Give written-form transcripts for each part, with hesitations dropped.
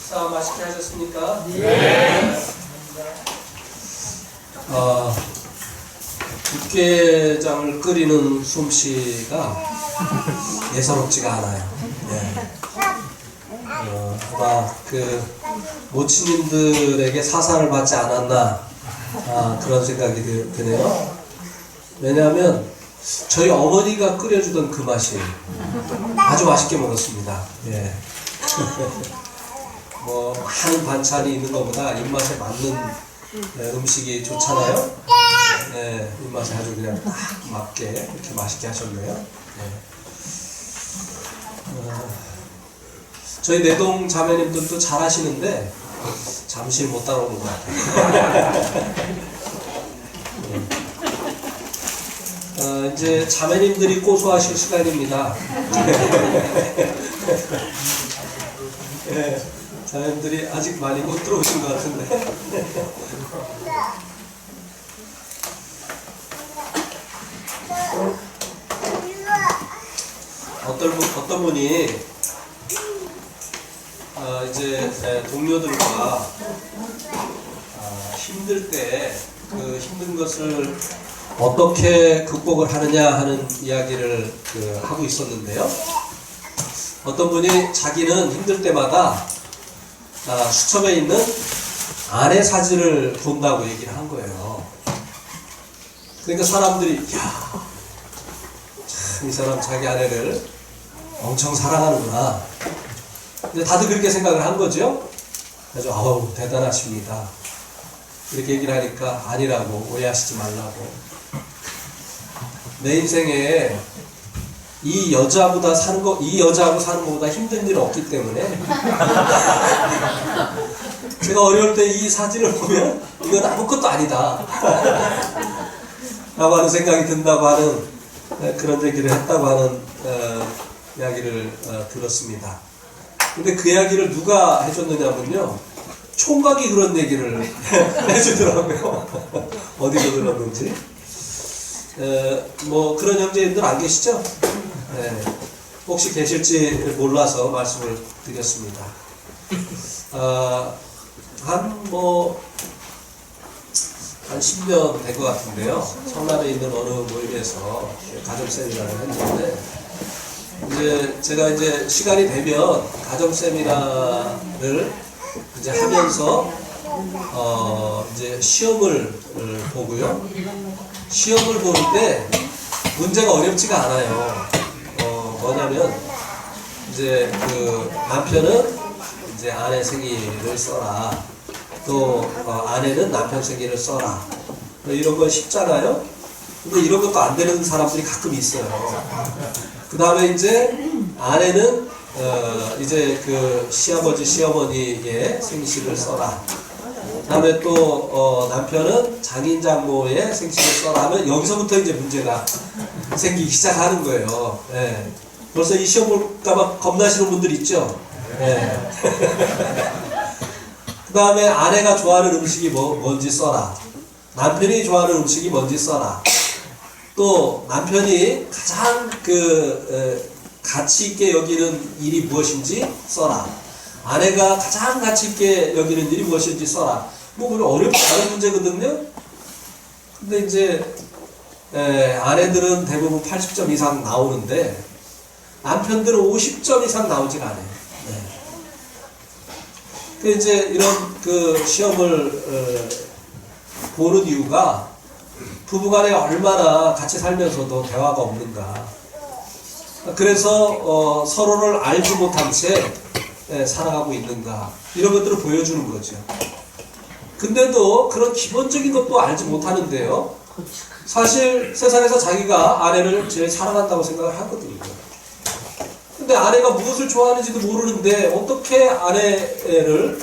식사 맛있게 하셨습니까? 네. 육개장을 끓이는 솜씨가 예사롭지가 않아요. 네. 아마 그 모친님들에게 사사를 받지 않았나 그런 생각이 드네요. 왜냐하면 저희 어머니가 끓여주던 그 맛이 아주 맛있게 먹었습니다. 예. 뭐 한 반찬이 있는 것보다 입맛에 맞는 음식이 좋잖아요. 네, 입맛에 아주 그냥 딱 맞게 이렇게 맛있게 하셨네요. 네. 저희 내동 자매님들도 잘 하시는데 잠시 못 따라오는 것 같아요. 이제 자매님들이 고소하실 시간입니다. 네, 자매님들이 아직 많이 못 들어오신 것 같은데. 어떤 분이 이제 동료들과 힘들 때 그 힘든 것을 어떻게 극복을 하느냐 하는 이야기를 하고 있었는데요. 어떤 분이 자기는 힘들 때마다 수첩에 있는 아내 사진을 본다고 얘기를 한 거예요. 그러니까 사람들이 야, 참 이 사람 자기 아내를 엄청 사랑하는구나. 근데 다들 그렇게 생각을 한 거죠. 그래서 아우 대단하십니다. 이렇게 얘기를 하니까 아니라고, 오해하시지 말라고. 내 인생에 이 여자하고 사는 것보다 힘든 일은 없기 때문에 제가 어려울 때 이 사진을 보면 이건 아무것도 아니다 라고 하는 생각이 든다고 하는 그런 얘기를 했다고 하는 이야기를 들었습니다. 근데 그 이야기를 누가 해줬느냐면요, 총각이 그런 얘기를 해주더라고요. 어디서 들었는지. 뭐 그런 형제님들 안 계시죠? 네. 혹시 계실지 몰라서 말씀을 드렸습니다. 한 10년 된 것 같은데요. 성남에 있는 어느 모임에서 가정 세미나를 했는데, 이제 제가 이제 시간이 되면 가정 세미나를 이제 하면서 이제 시험을 보고요. 시험을 보는데 문제가 어렵지가 않아요. 뭐냐면 이제 그 남편은 이제 아내 생일을 써라. 또 아내는 남편 생일을 써라. 이런 건 쉽잖아요. 근데 이런 것도 안 되는 사람들이 가끔 있어요. 그 다음에 이제 아내는 이제 그 시아버지 시어머니의 생신을 써라. 그 다음에 또 남편은 장인 장모의 생신을 써라 하면 여기서부터 이제 문제가 생기기 시작하는 거예요. 네. 벌써 이 시험 볼까봐 겁나시는 분들 있죠. 네. 그 다음에 아내가 좋아하는 음식이 뭔지 써라. 남편이 좋아하는 음식이 뭔지 써라. 또 남편이 가장 가치 있게 여기는 일이 무엇인지 써라. 아내가 가장 가치 있게 여기는 일이 무엇인지 써라. 뭐 그런 어렵지 않은 문제거든요. 근데 이제 아내들은 대부분 80점 이상 나오는데 남편들은 50점 이상 나오지가 않아요. 네. 그 이제 이런 그 시험을 보는 이유가 부부간에 얼마나 같이 살면서도 대화가 없는가. 그래서 서로를 알지 못한 채 살아가고 있는가. 이런 것들을 보여주는 거죠. 근데도 그런 기본적인 것도 알지 못하는데요. 사실 세상에서 자기가 아내를 제일 사랑한다고 생각을 하거든요. 근데 아내가 무엇을 좋아하는지도 모르는데 어떻게 아내를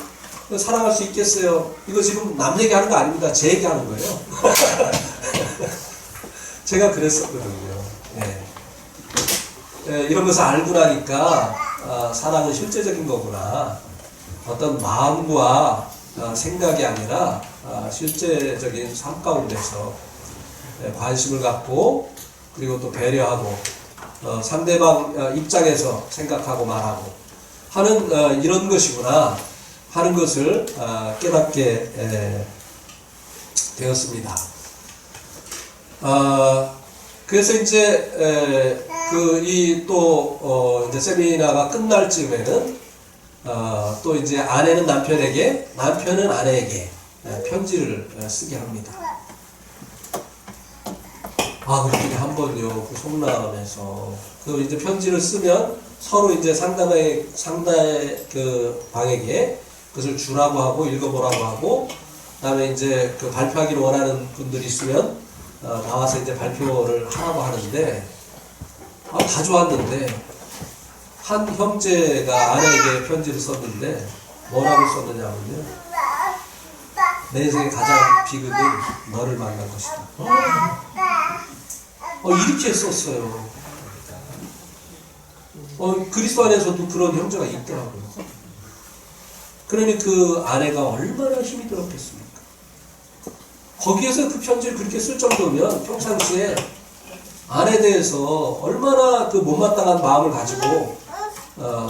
사랑할 수 있겠어요? 이거 지금 남 얘기하는 거 아닙니다. 제 얘기하는 거예요. 제가 그랬었거든요. 이런 것을 알고 나니까 사랑은 실제적인 거구나. 어떤 마음과 생각이 아니라 실제적인 삶 가운데서 관심을 갖고 그리고 또 배려하고 상대방 입장에서 생각하고 말하고 하는 이런 것이구나. 하는 것을 깨닫게 되었습니다. 그래서 이제 이제 세미나가 끝날 즈음에는 또 이제 아내는 남편에게, 남편은 아내에게 편지를 쓰게 합니다. 그렇게 한번요, 그 성남에서 이제 편지를 쓰면 서로 이제 상대의 그 방에게 그것을 주라고 하고 읽어보라고 하고, 그다음에 이제 그 발표하기를 원하는 분들이 있으면 나와서 이제 발표를 하라고 하는데, 다 좋았는데 한 형제가 아내에게 편지를 썼는데 뭐라고 썼느냐면요, 내 인생의 가장 비극은 너를 만난 것이다. 이렇게 썼어요. 그리스도 안에서도 그런 형제가 있더라고요. 그러니 그 아내가 얼마나 힘이 들었겠습니까? 거기에서 그 편지를 그렇게 쓸 정도면 평상시에 아내에 대해서 얼마나 그 못마땅한 마음을 가지고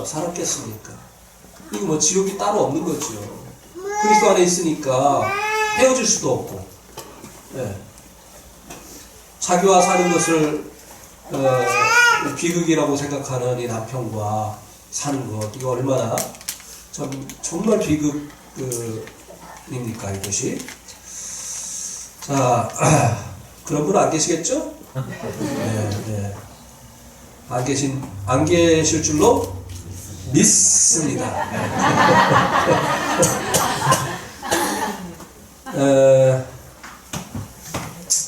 살았겠습니까? 이거 뭐 지옥이 따로 없는 거지요. 그리스도 안에 있으니까 헤어질 수도 없고, 자기와 사는 것을 비극이라고 생각하는 이 남편과 사는 것, 이거 얼마나 정말 비극입니까, 이것이? 자, 그런 분 안 계시겠죠? 네. 안 계실 줄로 믿습니다.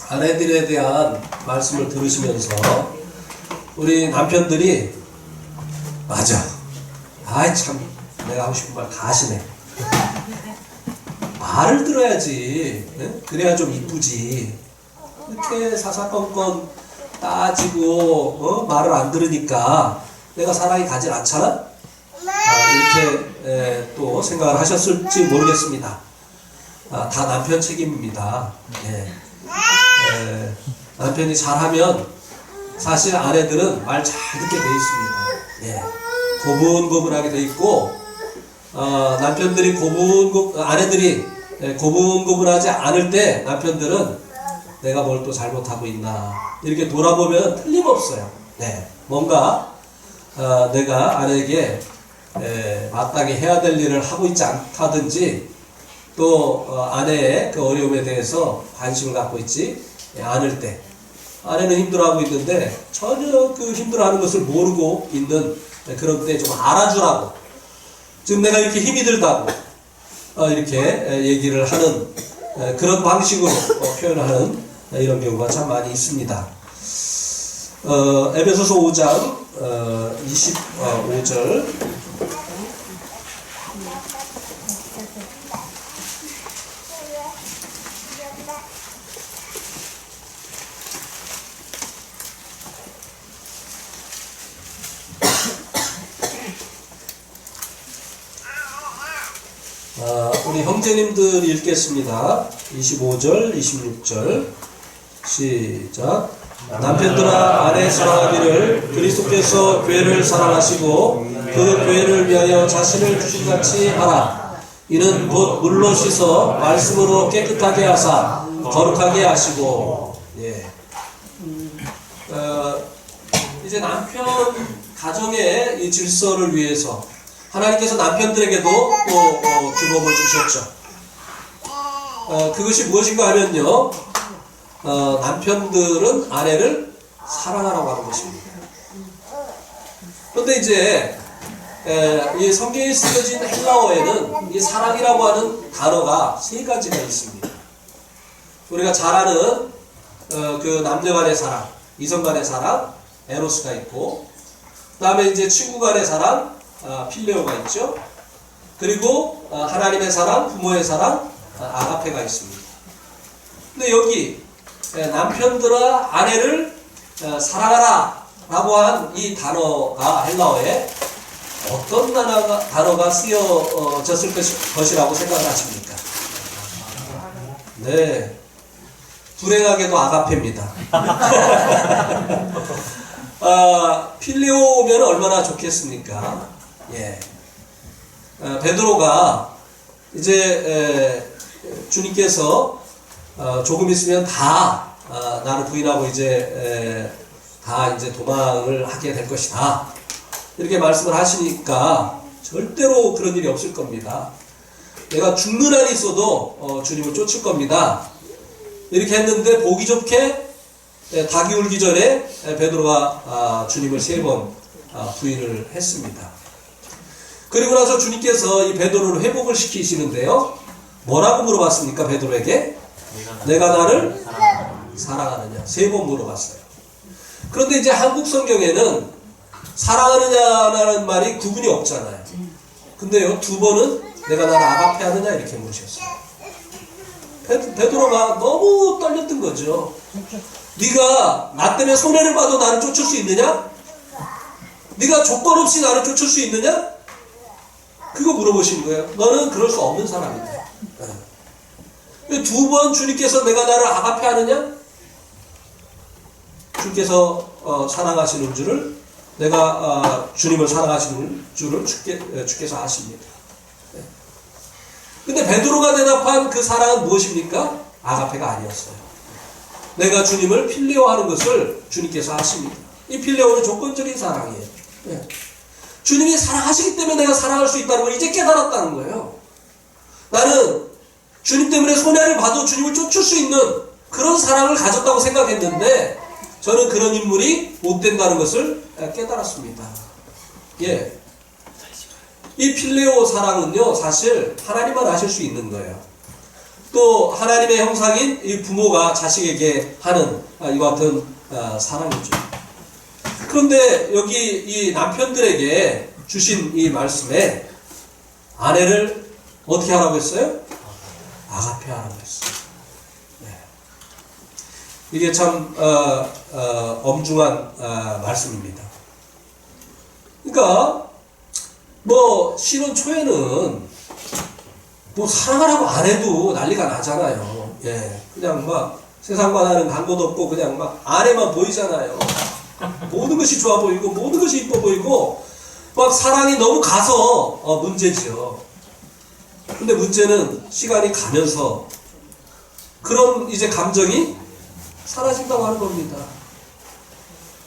아내들에 대한 말씀을 들으시면서 우리 남편들이, 맞아, 참 내가 하고 싶은 말 다 하시네. 말을 들어야지, 그래야 좀 이쁘지. 이렇게 사사건건 따지고 말을 안 들으니까 내가 사랑이 가지 않잖아? 이렇게 또 생각을 하셨을지 모르겠습니다. 다 남편 책임입니다. 남편이 잘하면 사실 아내들은 말 잘 듣게 돼 있습니다. 고분고분하게 돼 있고, 남편들이 아내들이 고분고분하지 않을 때 남편들은 내가 뭘 또 잘못하고 있나 이렇게 돌아보면 틀림없어요. 뭔가 내가 아내에게 마땅히 해야 될 일을 하고 있지 않다든지, 또 아내의 그 어려움에 대해서 관심을 갖고 있지 않을 때, 아내는 힘들어하고 있는데 전혀 그 힘들어하는 것을 모르고 있는 그런 때 좀 알아주라고, 지금 내가 이렇게 힘이 들다고 이렇게 얘기를 하는 그런 방식으로 표현하는 이런 경우가 참 많이 있습니다. 에베소서 5장 25절. 우리 형제님들 읽겠습니다. 25절, 26절 시작. 남편들아 아내 사랑하기를 그리스도께서 교회를 사랑하시고 그 교회를 위하여 자신을 주신같이 하라. 이는 곧 물로 씻어 말씀으로 깨끗하게 하사 거룩하게 하시고. 이제 남편 가정의 이 질서를 위해서 하나님께서 남편들에게도 또 규범을 주셨죠. 그것이 무엇인가 하면요, 남편들은 아내를 사랑하라고 하는 것입니다. 그런데 이제 이 성경에 쓰여진 헬라어에는 이 사랑이라고 하는 단어가 세 가지가 있습니다. 우리가 잘 아는 그 남녀 간의 사랑, 이성 간의 사랑, 에로스가 있고, 그 다음에 이제 친구 간의 사랑, 필레오가 있죠. 그리고 하나님의 사랑, 부모의 사랑, 아가페가 있습니다. 근데 여기 남편들아 아내를 사랑하라 라고 한 이 단어가 헬라어에 어떤 단어가 쓰여졌을 것이라고 생각을 하십니까? 네, 불행하게도 아가페입니다. 필레오면 얼마나 좋겠습니까? 베드로가 이제 주님께서 조금 있으면 다 나를 부인하고 이제 다 이제 도망을 하게 될 것이다. 이렇게 말씀을 하시니까 절대로 그런 일이 없을 겁니다. 내가 죽는 한이 있어도 주님을 쫓을 겁니다. 이렇게 했는데 보기 좋게 닭이 울기 전에 베드로가 주님을 3번 부인을 했습니다. 그리고 나서 주님께서 이 베드로를 회복을 시키시는데요. 뭐라고 물어봤습니까? 베드로에게 내가 나를 사랑하느냐 3번 물어봤어요. 그런데 이제 한국 성경에는 사랑하느냐라는 말이 구분이 없잖아요. 근데요 2번은 내가 나를 아가페 하느냐 이렇게 물으셨어요. 베드로가 너무 떨렸던 거죠. 네가 나 때문에 손해를 봐도 나를 쫓을 수 있느냐? 네가 조건 없이 나를 쫓을 수 있느냐? 그거 물어보신 거예요. 너는 그럴 수 없는 사람이다. 2번 주님께서 내가 나를 아가페 하느냐? 주께서 사랑하시는 줄을 내가 주님을 사랑하시는 줄을 주께서 아십니다. 근데 베드로가 대답한 그 사랑은 무엇입니까? 아가페가 아니었어요. 내가 주님을 필레오하는 것을 주님께서 아십니다. 이 필레오는 조건적인 사랑이에요. 주님이 사랑하시기 때문에 내가 사랑할 수 있다는 걸 이제 깨달았다는 거예요. 나는 주님 때문에 손해를 봐도 주님을 쫓을 수 있는 그런 사랑을 가졌다고 생각했는데 저는 그런 인물이 못 된다는 것을 깨달았습니다. 예. 이 필레오 사랑은요, 사실 하나님만 아실 수 있는 거예요. 또 하나님의 형상인 이 부모가 자식에게 하는 이와 같은 사랑이죠. 그런데 여기 이 남편들에게 주신 이 말씀에 아내를 어떻게 하라고 했어요? 아가페 하라고 했어요. 네. 이게 참 엄중한 말씀입니다. 그러니까 뭐 신혼 초에는 뭐 사랑하라고 안 해도 난리가 나잖아요. 예, 그냥 막 세상과 나는 간고도 없고 그냥 막 아내만 보이잖아요. 모든 것이 좋아 보이고 모든 것이 이뻐 보이고 막 사랑이 너무 가서 문제죠. 근데 문제는 시간이 가면서 그런 이제 감정이 사라진다고 하는 겁니다.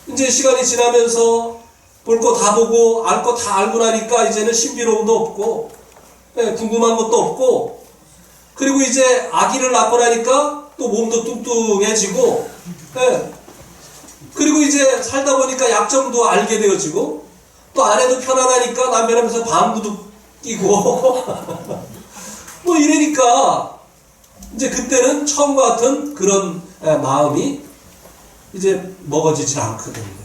이제 시간이 지나면서 볼 거 다 보고 알 거 다 알고 나니까 이제는 신비로움도 없고 궁금한 것도 없고 그리고 이제 아기를 낳고 나니까 또 몸도 뚱뚱해지고 그리고 이제 살다 보니까 약점도 알게 되어지고 또 아내도 편안하니까 남편하면서 방구도 끼고 뭐 이러니까 이제 그때는 처음과 같은 그런 마음이 이제 먹어지질 않거든요.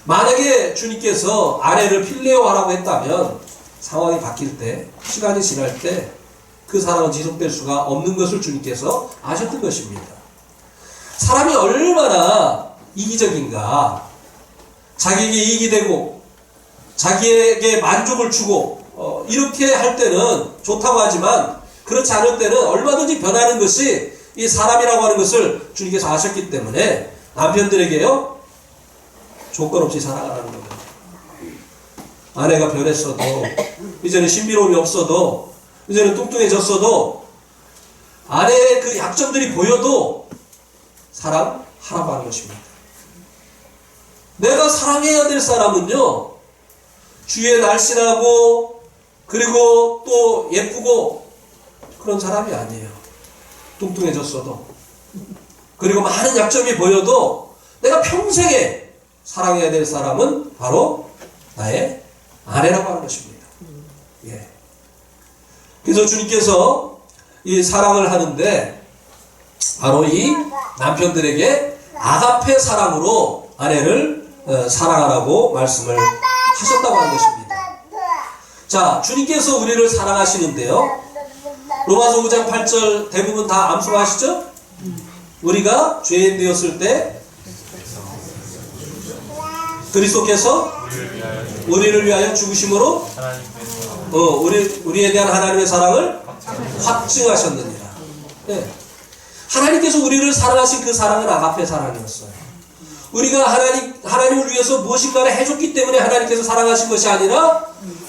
만약에 주님께서 아내를 필레오하라고 했다면 상황이 바뀔 때, 시간이 지날 때 그 사랑은 지속될 수가 없는 것을 주님께서 아셨던 것입니다. 사람이 얼마나 이기적인가, 자기에게 이익이 되고 자기에게 만족을 주고 이렇게 할 때는 좋다고 하지만 그렇지 않을 때는 얼마든지 변하는 것이 이 사람이라고 하는 것을 주님께서 아셨기 때문에 남편들에게요 조건 없이 사랑하라는 겁니다. 아내가 변했어도 이제는 신비로움이 없어도 이제는 뚱뚱해졌어도 아내의 그 약점들이 보여도 사랑하라고 하는 것입니다. 내가 사랑해야 될 사람은요 주위에 날씬하고 그리고 또 예쁘고 그런 사람이 아니에요. 뚱뚱해졌어도 그리고 많은 약점이 보여도 내가 평생에 사랑해야 될 사람은 바로 나의 아내라고 하는 것입니다. 예. 그래서 주님께서 이 사랑을 하는데 바로 이 남편들에게 아가페 사랑으로 아내를 사랑하라고 말씀을 하셨다고 하는 것입니다. 자, 주님께서 우리를 사랑하시는데요. 로마서 5장 8절 대부분 다 암송하시죠? 우리가 죄인 되었을 때 그리스도께서 우리를 위하여 죽으심으로 우리에 대한 하나님의 사랑을 확증하셨느니라. 네. 하나님께서 우리를 사랑하신 그 사랑은 아가페 사랑이었어요. 우리가 하나님을 위해서 무엇인가를 해줬기 때문에 하나님께서 사랑하신 것이 아니라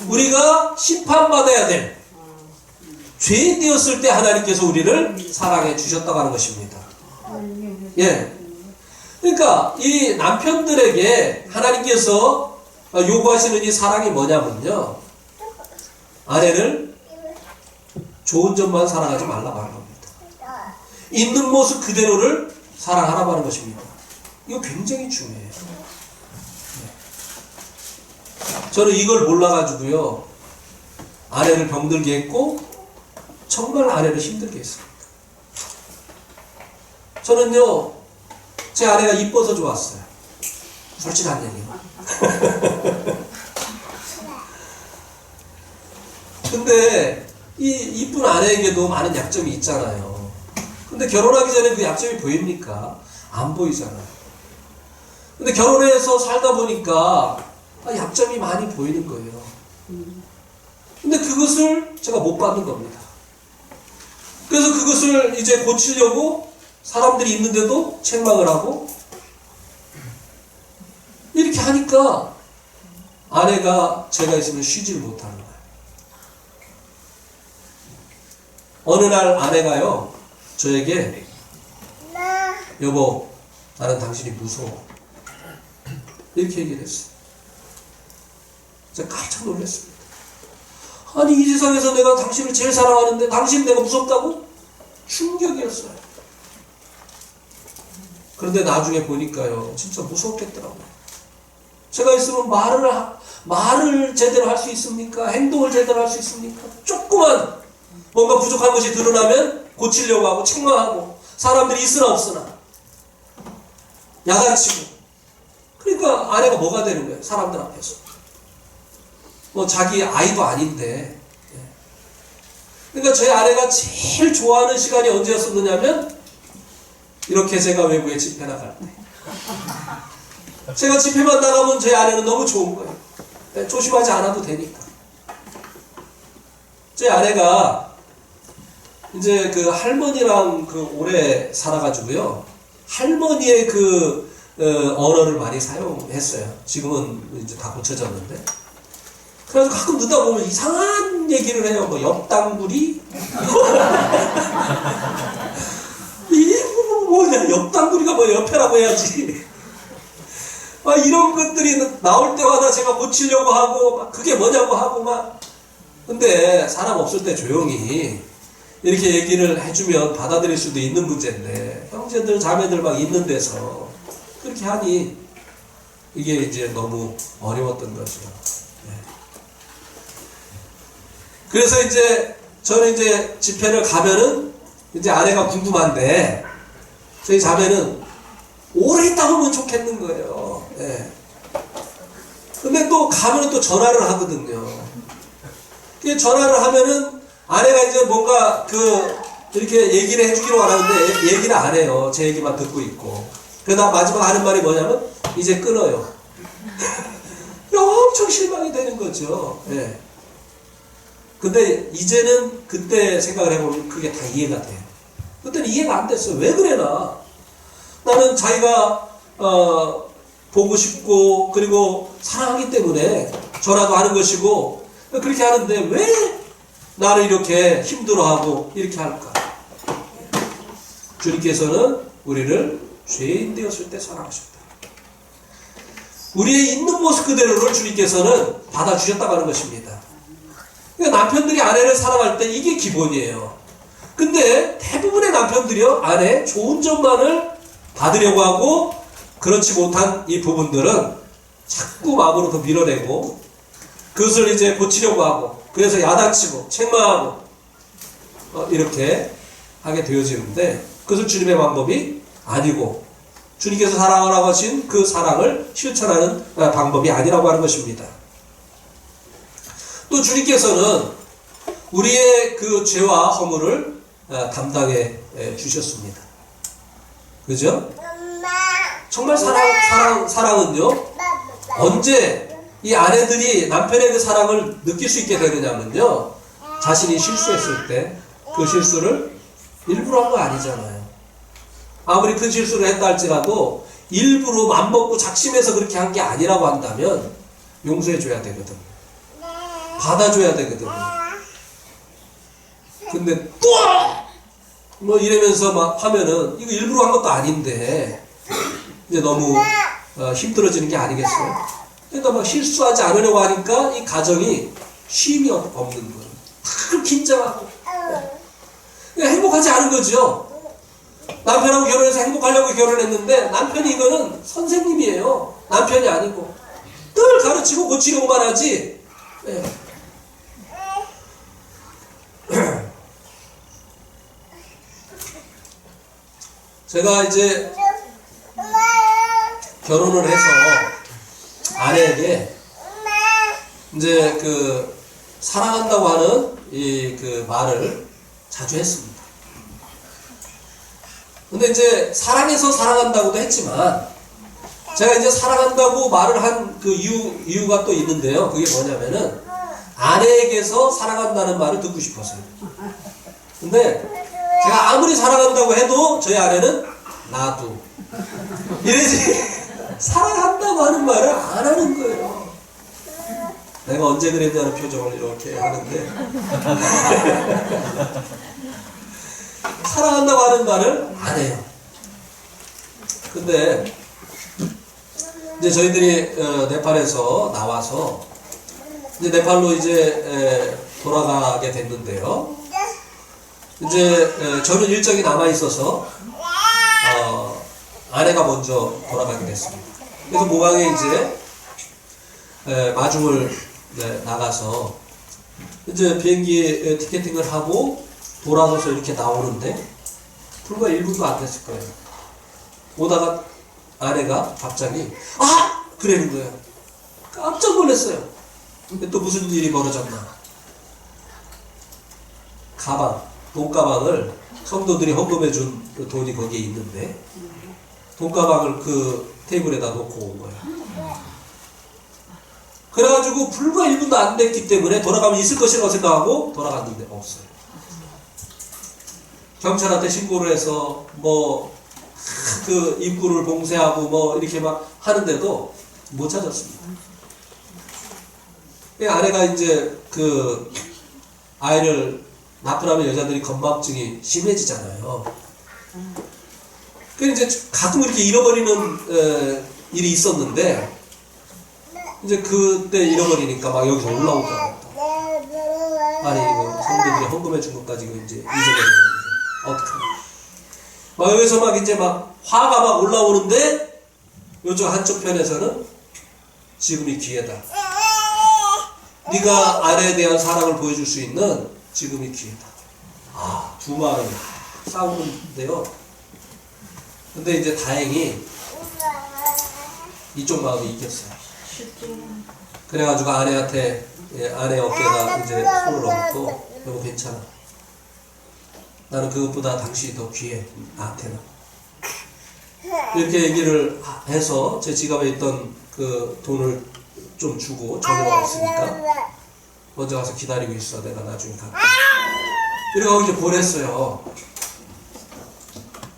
우리가 심판받아야 될 죄인 되었을 때 하나님께서 우리를 사랑해 주셨다고 하는 것입니다. 예. 그러니까 이 남편들에게 하나님께서 요구하시는 이 사랑이 뭐냐면요, 아내를 좋은 점만 사랑하지 말라고 하는 겁니다. 있는 모습 그대로를 사랑하라고 하는 것입니다. 이거 굉장히 중요해요. 저는 이걸 몰라가지고요, 아내를 병들게 했고 정말 아내를 힘들게 했습니다. 저는요, 제 아내가 이뻐서 좋았어요. 솔직한 얘기요. 근데 이 이쁜 아내에게도 많은 약점이 있잖아요. 근데 결혼하기 전에 그 약점이 보입니까? 안 보이잖아요. 근데 결혼해서 살다 보니까 약점이 많이 보이는 거예요. 근데 그것을 제가 못 받는 겁니다. 그래서 그것을 이제 고치려고 사람들이 있는데도 책망을 하고 이렇게 하니까 아내가 제가 있으면 쉬지를 못하는 거예요. 어느 날 아내가요, 저에게 여보, 나는 당신이 무서워, 이렇게 얘기를 했어요. 제가 깜짝 놀랐습니다. 아니, 이 세상에서 내가 당신을 제일 사랑하는데 당신 내가 무섭다고? 충격이었어요. 그런데 나중에 보니까요, 진짜 무섭겠더라고요. 제가 있으면 말을 제대로 할 수 있습니까? 행동을 제대로 할 수 있습니까? 조그만 뭔가 부족한 것이 드러나면 고치려고 하고 책망하고, 사람들이 있으나 없으나 야단치고. 그러니까 아내가 뭐가 되는 거예요? 사람들 앞에서. 뭐 자기 아이도 아닌데. 그러니까 제 아내가 제일 좋아하는 시간이 언제였었느냐면, 이렇게 제가 외부에 집회 나갈 때. 제가 집회만 나가면 제 아내는 너무 좋은 거예요. 조심하지 않아도 되니까. 제 아내가 이제 그 할머니랑 그 오래 살아가지고요, 할머니의 그 언어를 많이 사용했어요. 지금은 이제 다 고쳐졌는데. 그래서 가끔 듣다 보면 이상한 얘기를 해요. 뭐 옆당구리? 이게 뭐냐, 옆당구리가 뭐 옆에라고 해야지. 막 이런 것들이 나올 때마다 제가 고치려고 하고, 막 그게 뭐냐고 하고 막. 근데 사람 없을 때 조용히 이렇게 얘기를 해주면 받아들일 수도 있는 문제인데, 형제들 자매들 막 있는 데서 그렇게 하니 이게 이제 너무 어려웠던 거죠. 네. 그래서 이제 저는 이제 집회를 가면은 이제 아내가 궁금한데, 저희 자매는 오래 있다 보면 좋겠는 거예요. 네. 근데 또 가면은 또 전화를 하거든요. 전화를 하면은 아내가 이제 뭔가 이렇게 얘기를 해주기로 하는데 얘기를 안 해요. 제 얘기만 듣고 있고. 그러다 마지막 하는 말이 뭐냐면, 이제 끊어요. 엄청 실망이 되는 거죠. 예. 근데 이제는 그때 생각을 해보면 그게 다 이해가 돼요. 그때는 이해가 안 됐어요. 왜 그래나? 나는 자기가 보고 싶고 그리고 사랑하기 때문에 전화도 하는 것이고, 그렇게 하는데 왜 나를 이렇게 힘들어하고 이렇게 할까? 주님께서는 우리를 죄인 되었을 때 사랑하셨다. 우리의 있는 모습 그대로를 주님께서는 받아주셨다고 하는 것입니다. 그러니까 남편들이 아내를 사랑할 때 이게 기본이에요. 근데 대부분의 남편들이요, 아내의 좋은 점만을 받으려고 하고, 그렇지 못한 이 부분들은 자꾸 마음으로 더 밀어내고, 그것을 이제 고치려고 하고, 그래서 야단치고 책망하고 이렇게 하게 되어지는데, 그것은 주님의 방법이 아니고 주님께서 사랑하라고 하신 그 사랑을 실천하는 방법이 아니라고 하는 것입니다. 또 주님께서는 우리의 그 죄와 허물을 담당해 주셨습니다. 그죠? 정말 사랑은요, 언제 이 아내들이 남편의 그 사랑을 느낄 수 있게 되느냐면요, 자신이 실수했을 때 그 실수를 일부러 한 거 아니잖아요. 아무리 큰 실수를 했다 할지라도 일부러 맘먹고 작심해서 그렇게 한 게 아니라고 한다면 용서해 줘야 되거든. 받아줘야 되거든. 근데 또 뭐 이러면서 막 하면은 이거 일부러 한 것도 아닌데 이제 너무 힘들어지는 게 아니겠어요? 그러니까 막 실수하지 않으려고 하니까 이 가정이 쉼이 없는 거예요. 다 긴장하고 그러니까 행복하지 않은 거죠. 남편하고 결혼해서 행복하려고 결혼했는데 남편이 이거는 선생님이에요. 남편이 아니고 늘 가르치고 고치려고만 하지. 네. 제가 이제 결혼을 해서 아내에게 이제 그 사랑한다고 하는 이 그 말을 자주 했습니다. 근데 이제 사랑해서 사랑한다고도 했지만 제가 이제 사랑한다고 말을 한 그 이유가 또 있는데요. 그게 뭐냐면은 아내에게서 사랑한다는 말을 듣고 싶었어요. 근데 제가 아무리 사랑한다고 해도 저희 아내는 나도 이래지 사랑한다고 하는 말을 안 하는 거예요. 내가 언제 그랬냐는 표정을 이렇게 하는데 사랑한다고 하는 말을 안 해요. 근데 이제 저희들이 네팔에서 나와서 이제 네팔로 이제 돌아가게 됐는데요. 이제 저는 일정이 남아 있어서 아내가 먼저 돌아가게 됐습니다. 그래서 모강에 이제 마중을 나가서 이제 비행기 티켓팅을 하고 돌아서서 이렇게 나오는데 불과 1분도 안 됐을 거예요. 오다가 아내가 갑자기 그러는 거예요. 깜짝 놀랐어요. 근데 또 무슨 일이 벌어졌나. 돈가방을 성도들이 헌금해준 돈이 거기에 있는데 돈가방을 그 테이블에다 놓고 온 거예요. 그래가지고 불과 1분도 안 됐기 때문에 돌아가면 있을 것이라고 생각하고 돌아갔는데 없어요. 경찰한테 신고를 해서 뭐 그 입구를 봉쇄하고 뭐 이렇게 막 하는데도 못 찾았습니다. 아내가 이제 그 아이를 낳고 여자들이 건망증이 심해지잖아요. 그래서 이제 가끔 이렇게 잃어버리는 일이 있었는데 이제 그때 잃어버리니까 막 여기서 올라오더라고요. 아니 이거 성도들이 헌금해 준 것까지 이제 잊어버리는 어떡하냐. 막 여기서 막 이제 막 화가 막 올라오는데 요쪽 한쪽 편에서는 지금이 기회다. 네가 아내에 대한 사랑을 보여줄 수 있는 지금이 기회다. 두 마음이 싸우는데요. 근데 이제 다행히 이쪽 마음이 이겼어요. 그래가지고 아내한테 아내 어깨에다 이제 손을 얹고 여보 괜찮아. 나는 그것보다 당신이 더 귀해. 나한테는. 이렇게 얘기를 해서 제 지갑에 있던 그 돈을 좀 주고 전화가 왔으니까 먼저 가서 기다리고 있어. 내가 나중에 갈게. 이렇게 하고 이제 보냈어요.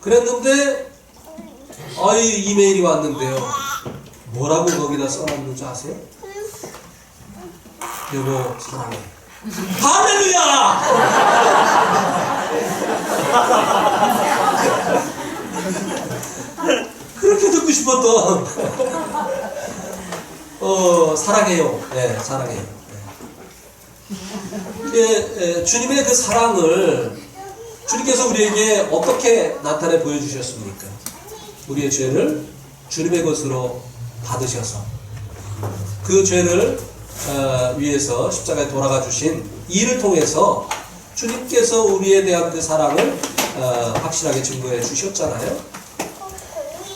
그랬는데 이메일이 왔는데요. 뭐라고 거기다 써놨는지 아세요? 여보 사랑해. 할렐루야! 그렇게 듣고 싶었던 사랑해요. 네, 사랑해요. 네. 주님의 그 사랑을 주님께서 우리에게 어떻게 나타내 보여주셨습니까? 우리의 죄를 주님의 것으로 받으셔서 그 죄를 위해서 십자가에 돌아가 주신 이를 통해서 주님께서 우리에 대한 그 사랑을 확실하게 증거해 주셨잖아요.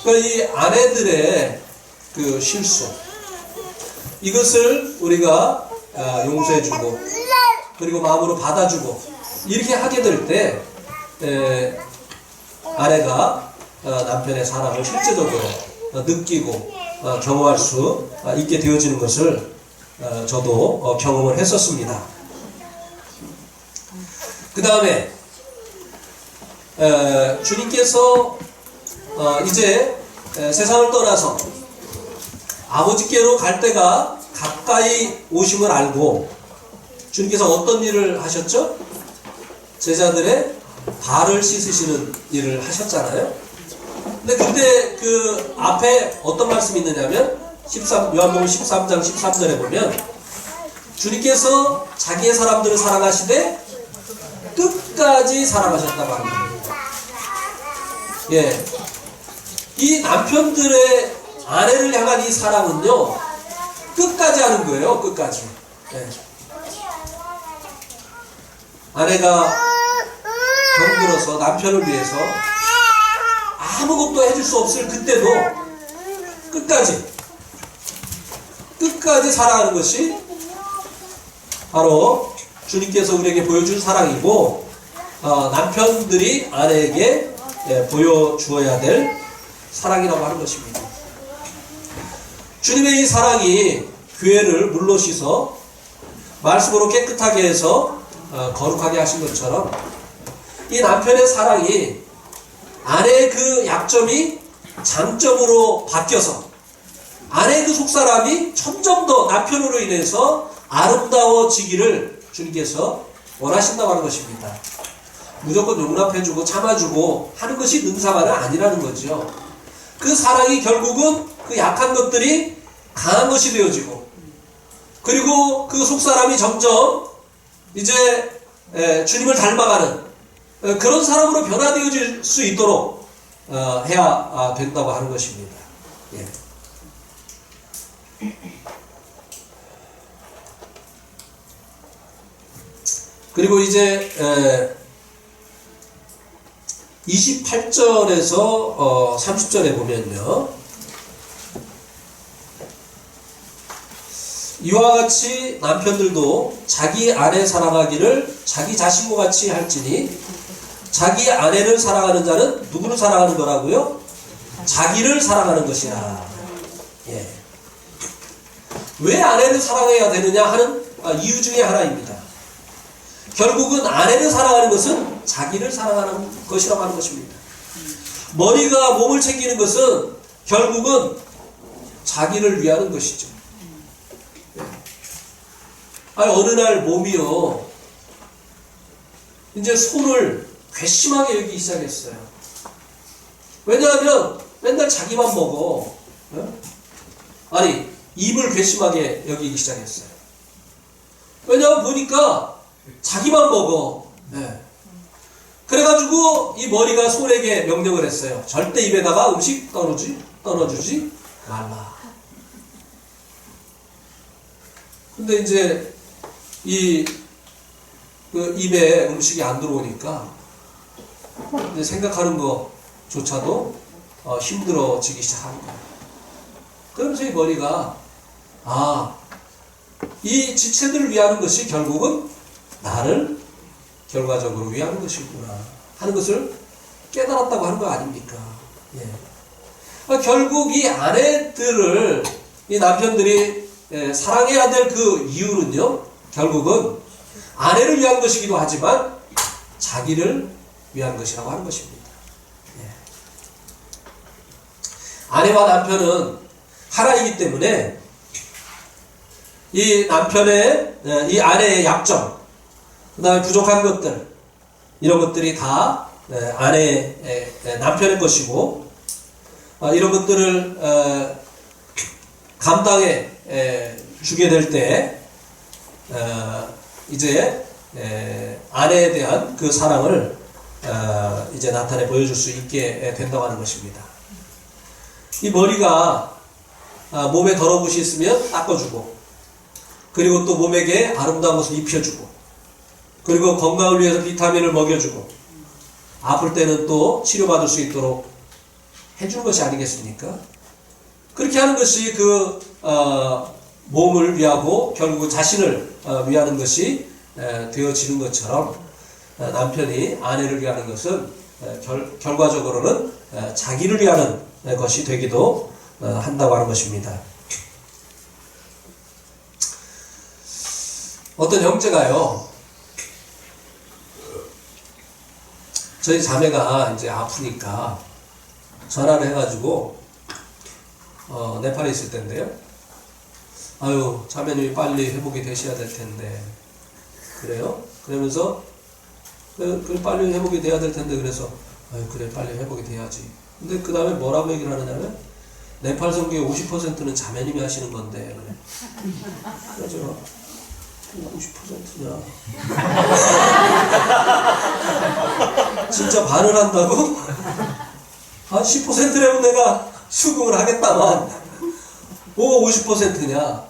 그러니까 이 아내들의 그 실수 이것을 우리가 용서해 주고 그리고 마음으로 받아주고 이렇게 하게 될 때 아내가 남편의 사랑을 실제적으로 느끼고 경험할 수 있게 되어지는 것을 저도 경험을 했었습니다. 그 다음에 주님께서 이제 세상을 떠나서 아버지께로 갈 때가 가까이 오심을 알고 주님께서 어떤 일을 하셨죠? 제자들의 발을 씻으시는 일을 하셨잖아요. 근데 그 앞에 어떤 말씀이 있느냐면 요한복음 13장 13절에 보면 주님께서 자기의 사람들을 사랑하시되 끝까지 사랑하셨다고 하는 겁니다. 예, 이 남편들의 아내를 향한 이 사랑은요 끝까지 하는 거예요. 끝까지. 예. 아내가 병들어서 남편을 위해서 아무것도 해줄 수 없을 그때도 끝까지 사랑하는 것이 바로 주님께서 우리에게 보여준 사랑이고, 남편들이 아내에게 보여주어야 될 사랑이라고 하는 것입니다. 주님의 이 사랑이 교회를 물로 씻어 말씀으로 깨끗하게 해서 거룩하게 하신 것처럼 이 남편의 사랑이 아내의 그 약점이 장점으로 바뀌어서 아내의 그 속사람이 점점 더 남편으로 인해서 아름다워지기를 주님께서 원하신다고 하는 것입니다. 무조건 용납해주고 참아주고 하는 것이 능사만은 아니라는 거죠. 그 사랑이 결국은 그 약한 것들이 강한 것이 되어지고, 그리고 그 속사람이 점점 이제 주님을 닮아가는 그런 사람으로 변화되어질 수 있도록 해야 된다고 하는 것입니다. 예. 그리고 이제 28절에서 30절에 보면요, 이와 같이 남편들도 자기 아내 사랑하기를 자기 자신과 같이 할지니 자기 아내를 사랑하는 자는 누구를 사랑하는 거라고요? 자기를 사랑하는 것이라. 예. 왜 아내를 사랑해야 되느냐 하는 이유 중에 하나입니다. 결국은 아내를 사랑하는 것은 자기를 사랑하는 것이라고 하는 것입니다. 머리가 몸을 챙기는 것은 결국은 자기를 위하는 것이죠. 어느 날 몸이요, 이제 손을 괘씸하게 여기기 시작했어요. 왜냐하면 맨날 자기만 먹어. 입을 괘씸하게 여기기 시작했어요. 왜냐하면 보니까 자기만 먹어. 네. 그래가지고 이 머리가 손에게 명령을 했어요. 절대 입에다가 음식 떠넣어주지 말라. 근데 이제 그 입에 음식이 안 들어오니까 이제 생각하는 것조차도 힘들어지기 시작하는 거예요. 그러면서 이 머리가 이 지체들을 위하는 것이 결국은 나를 결과적으로 위하는 것이구나 하는 것을 깨달았다고 하는 거 아닙니까? 예. 결국 이 아내들을 이 남편들이 사랑해야 될 그 이유는요, 결국은 아내를 위한 것이기도 하지만 자기를 위한 것이라고 하는 것입니다. 예. 아내와 남편은 하나이기 때문에 이 남편의, 이 아내의 약점, 그 다음에 부족한 것들, 이런 것들이 다 남편의 것이고, 이런 것들을 감당해 주게 될 때 이제 아내에 대한 그 사랑을 이제 나타내 보여줄 수 있게 된다고 하는 것입니다. 이 머리가 몸에 더러운 것이 있으면 닦아주고, 그리고 또 몸에게 아름다운 것을 입혀주고, 그리고 건강을 위해서 비타민을 먹여주고, 아플 때는 또 치료받을 수 있도록 해주는 것이 아니겠습니까? 그렇게 하는 것이 그 몸을 위하고 결국 자신을 위하는 것이 되어지는 것처럼, 남편이 아내를 위하는 것은 결과적으로는 자기를 위하는 것이 되기도 한다고 하는 것입니다. 어떤 형제가요, 저희 자매가 이제 아프니까 전화를 해가지고 네팔에 있을 텐데요. 자매님이 빨리 회복이 되셔야 될 텐데. 그래요? 그러면서 그래 빨리 회복이 돼야 될 텐데 그래서 그래 빨리 회복이 돼야지. 근데 그 다음에 뭐라고 얘기를 하느냐면 네팔 선교의 50%는 자매님이 하시는 건데 그래. 그래서 50%냐? 진짜 반을 한다고? 한 10%라면 내가 수긍을 하겠다만 뭐가 50%냐?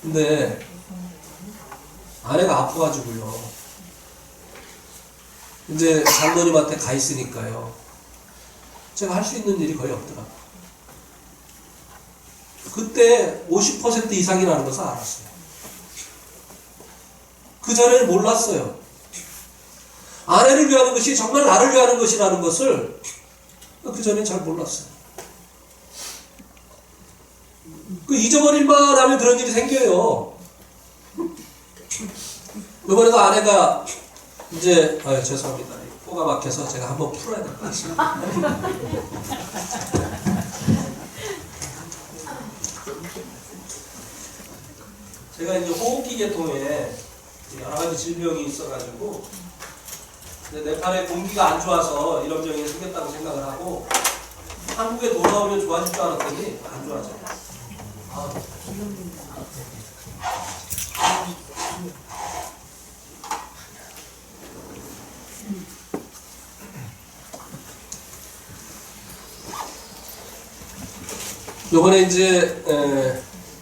근데 아내가 아파가지고요. 이제 장모님한테 가 있으니까요. 제가 할 수 있는 일이 거의 없더라고요. 그때 50% 이상이라는 것을 알았어요. 그 전에는 몰랐어요. 아내를 위하는 것이 정말 나를 위하는 것이라는 것을 그 전에는 잘 몰랐어요. 그 잊어버릴만 하면 그런 일이 생겨요. 이번에도 아내가 이제 죄송합니다. 코가 막혀서 제가 한번 풀어야 될 것 같습니다. 제가 이제 호흡기 계통에 여러 가지 질병이 있어가지고 네팔의 공기가 안 좋아서 이런 병이 생겼다고 생각을 하고 한국에 돌아오면 좋아질 줄 알았더니 안 좋아져요. 요번에 이제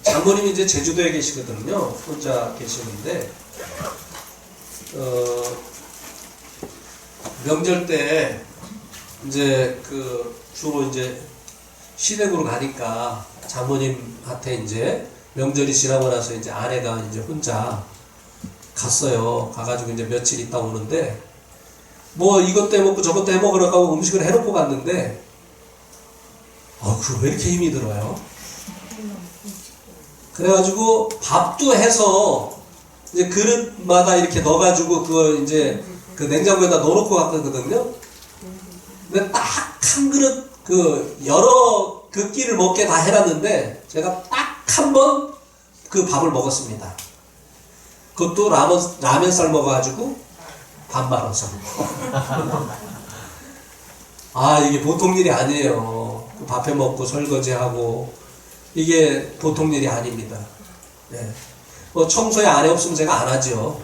장모님이 이제 제주도에 계시거든요. 혼자 계시는데 명절 때 이제 그 주로 이제 시댁으로 가니까 장모님한테 이제 명절이 지나고 나서 이제 아내가 이제 혼자 갔어요. 가가지고 이제 며칠 있다 오는데 뭐 이것도 해먹고 저것도 해먹으라고 하고 음식을 해놓고 갔는데 그거 왜 이렇게 힘이 들어요? 그래가지고 밥도 해서 이제 그릇마다 이렇게 넣어가지고 그거 이제 그 냉장고에다 넣어놓고 갔거든요. 근데 딱 한 그릇 그 여러 그 끼를 먹게 다 해놨는데 제가 딱 한 번 그 밥을 먹었습니다. 그것도 라면 쌀 먹어가지고 밥 말아서. 이게 보통 일이 아니에요. 그 밥해 먹고 설거지하고 이게 보통 일이 아닙니다. 네. 뭐 청소에 아내 없으면 제가 안 하죠.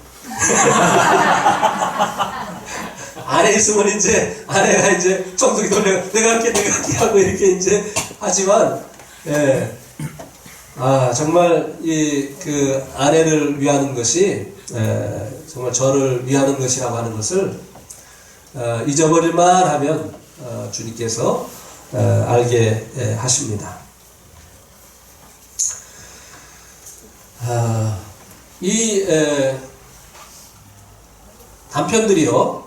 아내 있으면 이제 아내가 이제 청소기 돌려 내가 할게 하고 이렇게 이제 하지만 예. 정말 이 그 아내를 위하는 것이 정말 저를 위하는 것이라고 하는 것을 잊어버릴만 하면 주님께서 알게 하십니다. 이 남편들이요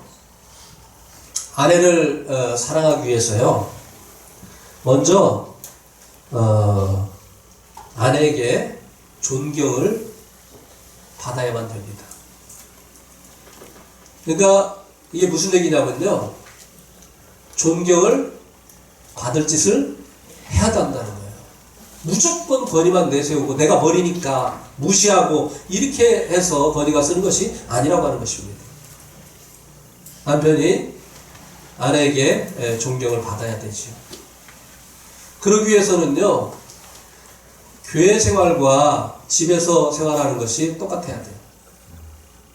아내를 사랑하기 위해서요 먼저 아내에게 존경을 받아야만 됩니다. 그러니까 이게 무슨 얘기냐면요 존경을 받을 짓을 해야 한다는 거예요. 무조건 건의만 내세우고 내가 버리니까 무시하고 이렇게 해서 건의가 쓰는 것이 아니라고 하는 것입니다. 남편이 아내에게 존경을 받아야 되죠. 그러기 위해서는요 교회 생활과 집에서 생활하는 것이 똑같아야 돼요.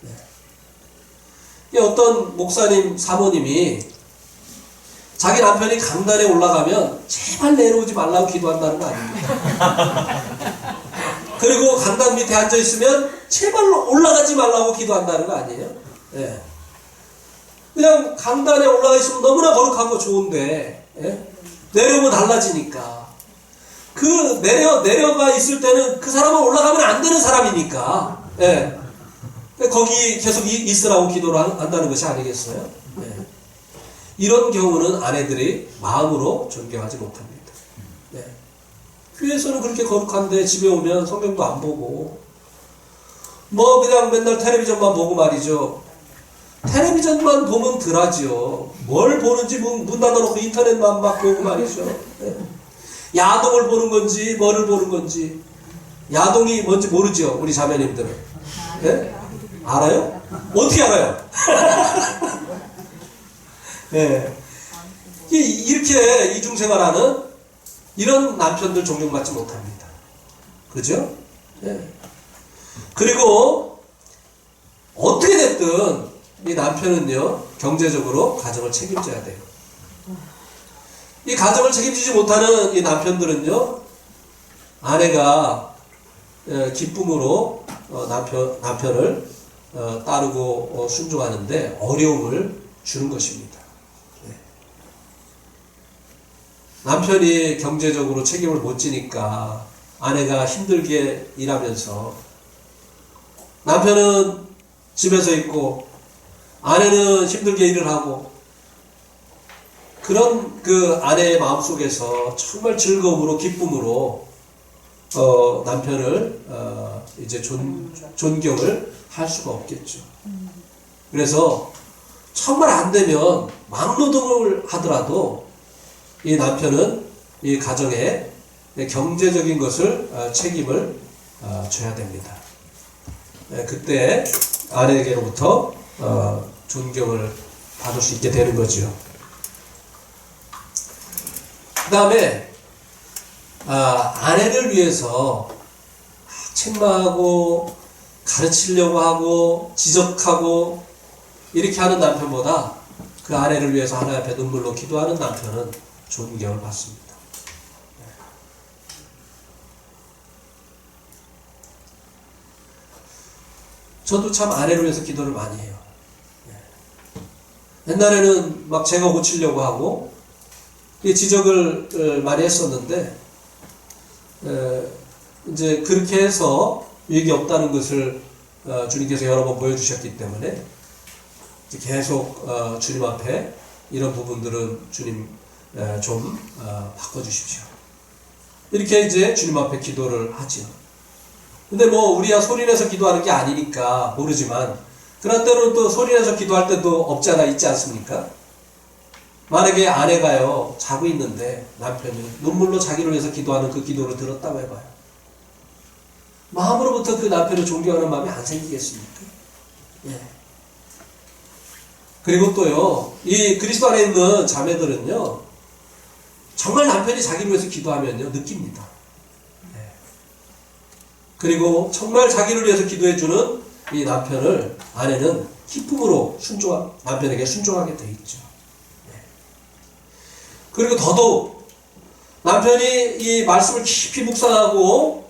네. 어떤 목사님 사모님이 자기 남편이 강단에 올라가면 제발 내려오지 말라고 기도한다는 거 아닙니까? 그리고 강단 밑에 앉아있으면 제발 올라가지 말라고 기도한다는 거 아니에요? 네. 그냥 강단에 올라가 있으면 너무나 거룩하고 좋은데 내려오면 달라지니까 그 내려가 있을 때는 그 사람은 올라가면 안 되는 사람이니까 거기 계속 있으라고 기도를 한다는 것이 아니겠어요? 이런 경우는 아내들이 마음으로 존경하지 못합니다. 교회에서는 그렇게 거룩한데 집에 오면 성경도 안 보고 뭐 그냥 맨날 텔레비전만 보고 말이죠. 텔레비전만 보면 덜하죠. 뭘 보는지 문 닫아놓고 인터넷만 막 보고 말이죠. 야동을 보는 건지 뭐를 보는 건지 야동이 뭔지 모르죠. 우리 자매님들은. 알아요? 어떻게 알아요? 네. 이렇게 이중생활하는 이런 남편들 존경받지 못합니다. 그죠? 네. 그리고 어떻게 됐든 이 남편은요, 경제적으로 가정을 책임져야 돼요. 이 가정을 책임지지 못하는 이 남편들은요, 아내가 기쁨으로 남편을 따르고 순종하는데 어려움을 주는 것입니다. 네. 남편이 경제적으로 책임을 못 지니까 아내가 힘들게 일하면서 남편은 집에서 있고 아내는 힘들게 일을 하고 그런 그 아내의 마음속에서 정말 즐거움으로 기쁨으로 남편을 이제 존경을 할 수가 없겠죠. 그래서 정말 안 되면 막노동을 하더라도 이 남편은 이 가정에 경제적인 것을 책임을 져야 됩니다. 그때 아내에게로부터 존경을 받을 수 있게 되는 거죠. 그 다음에 아내를 위해서 책망하고 가르치려고 하고 지적하고 이렇게 하는 남편보다 그 아내를 위해서 하나님 앞에 눈물로 기도하는 남편은 존경을 받습니다. 저도 참 아내를 위해서 기도를 많이 해요. 옛날에는 막 제가 고치려고 하고 지적을 많이 했었는데 이제 그렇게 해서 유익이 없다는 것을 주님께서 여러 번 보여주셨기 때문에 계속 주님 앞에 이런 부분들은 주님 좀 바꿔주십시오. 이렇게 이제 주님 앞에 기도를 하지요. 근데 뭐 우리가 소리내서 기도하는 게 아니니까 모르지만 그런 때는 또 소리내서 기도할 때도 없지 않아 있지 않습니까? 만약에 아내가요 자고 있는데 남편이 눈물로 자기를 위해서 기도하는 그 기도를 들었다고 해봐요. 마음으로부터 그 남편을 존경하는 마음이 안 생기겠습니까? 예. 그리고 또요 이 그리스도 안에 있는 자매들은요 정말 남편이 자기를 위해서 기도하면요 느낍니다. 예. 그리고 정말 자기를 위해서 기도해주는 이 남편을 아내는 기쁨으로 남편에게 순종하게 돼 있죠. 그리고 더더욱 남편이 이 말씀을 깊이 묵상하고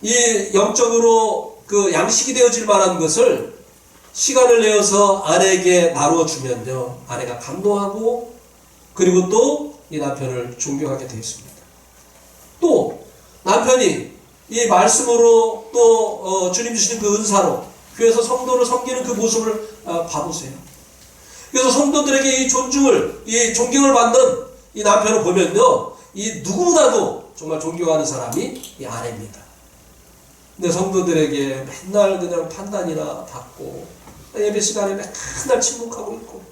이 영적으로 그 양식이 되어질 만한 것을 시간을 내어서 아내에게 나누어 주면요 아내가 감동하고 그리고 또 이 남편을 존경하게 되어 있습니다. 또 남편이 이 말씀으로 또 주님 주시는 그 은사로 교회에서 성도를 섬기는 그 모습을 봐보세요. 그래서 성도들에게 이 존경을 받는 이 남편을 보면요, 이 누구보다도 정말 존경하는 사람이 이 아내입니다. 근데 성도들에게 맨날 그냥 판단이나 받고, 예배 시간에 맨날 침묵하고 있고.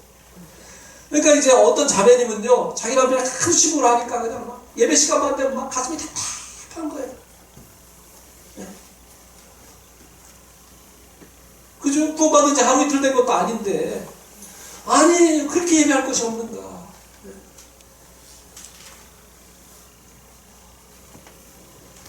그러니까 이제 어떤 자매님은요, 자기 남편이 큰 시부를 하니까 그냥 막 예배 시간만 되면 막 가슴이 답답한 거예요. 네. 그죠? 구원받은 지 하루 이틀 된 것도 아닌데, 아니, 그렇게 예배할 것이 없는가.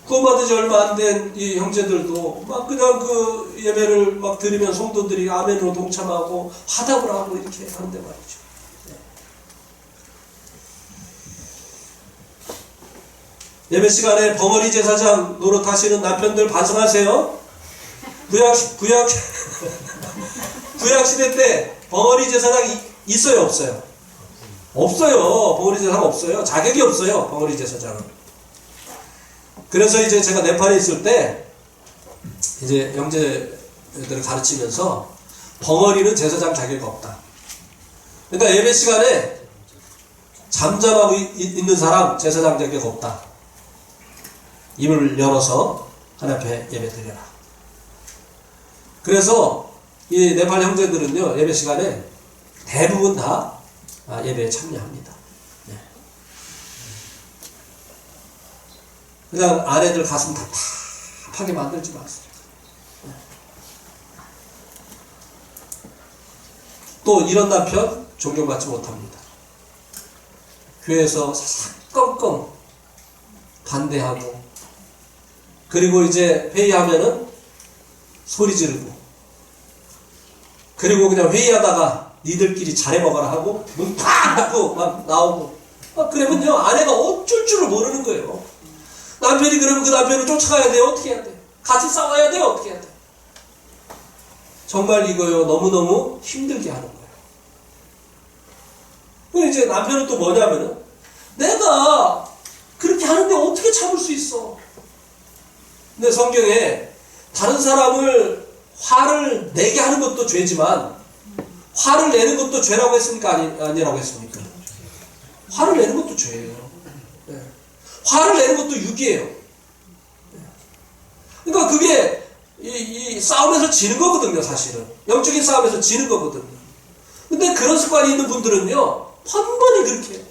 구원받은 지 얼마 안 된 이 형제들도 막 그냥 그 예배를 막 드리면 성도들이 아멘으로 동참하고 화답을 하고 이렇게 하는데 말이죠. 네. 예배 시간에 벙어리 제사장 노릇하시는 남편들 반성하세요. 구약 시대 때 벙어리 제사장이 있어요, 없어요? 없어요. 벙어리 제사장 없어요. 자격이 없어요, 벙어리 제사장은. 그래서 이제 제가 네팔에 있을 때 이제 형제들을 가르치면서 벙어리는 제사장 자격이 없다. 그러니까 예배 시간에 잠잠하고 있는 사람 제사장 자격이 없다. 입을 열어서 하나님 앞에 예배 드려라. 그래서 이 네팔 형제들은요 예배 시간에 대부분 다 예배에 참여합니다. 그냥 아내들 가슴 답답하게 만들지 마세요. 또 이런 남편 존경받지 못합니다. 교회에서 사사건건 반대하고, 그리고 이제 회의하면은 소리 지르고, 그리고 그냥 회의하다가 니들끼리 잘해 먹어라 하고 문 팍 닫고 막 나오고, 그러면요 아내가 어쩔 줄을 모르는 거예요. 남편이 그러면 그 남편을 쫓아가야 돼요? 어떻게 해야 돼? 같이 싸워야 돼요? 어떻게 해야 돼? 정말 이거요 너무너무 힘들게 하는 거예요. 그럼 이제 남편은 또 뭐냐면은, 내가 그렇게 하는데 어떻게 참을 수 있어? 근데 성경에 다른 사람을 화를 내게 하는 것도 죄지만 화를 내는 것도 죄라고 했습니까? 아니라고 했습니까? 화를 내는 것도 죄예요. 네. 화를 내는 것도 육이에요. 네. 그러니까 그게 이 싸움에서 지는 거거든요, 사실은. 영적인 싸움에서 지는 거거든요. 근데 그런 습관이 있는 분들은요, 번번이 그렇게 해요.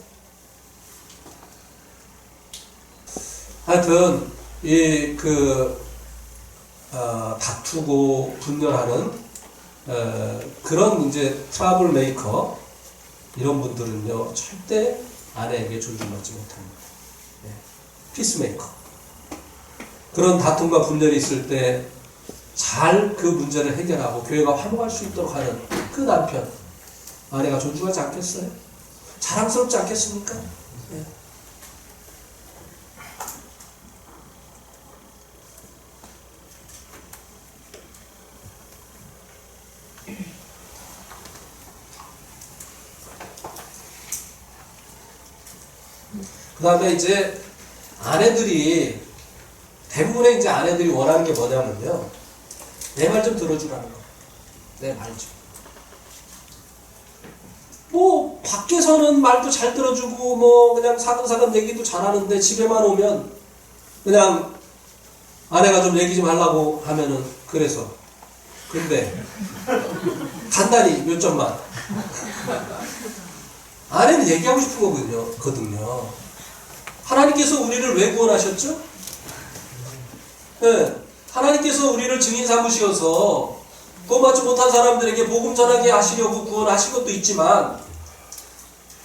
하여튼, 다투고 분열하는, 그런 이제 트러블 메이커, 이런 분들은요, 절대 아내에게 존중받지 못합니다. 네. 피스메이커. 그런 다툼과 분열이 있을 때, 잘 그 문제를 해결하고 교회가 화목할 수 있도록 하는 그 남편, 아내가 존중하지 않겠어요? 자랑스럽지 않겠습니까? 네. 그 다음에 이제 대부분의 이제 아내들이 원하는 게 뭐냐면요, 내 말 좀 들어주라는 거. 내 말 좀. 뭐 밖에서는 말도 잘 들어주고 뭐 그냥 사근사근 얘기도 잘하는데 집에만 오면 그냥 아내가 좀 얘기 좀 하려고 하면은, 그래서 근데 간단히 몇 점만 아내는 얘기하고 싶은 거거든요. 하나님께서 우리를 왜 구원하셨죠? 네. 하나님께서 우리를 증인 삼으시어서 구원받지 못한 사람들에게 복음 전하게 하시려고 구원하신 것도 있지만,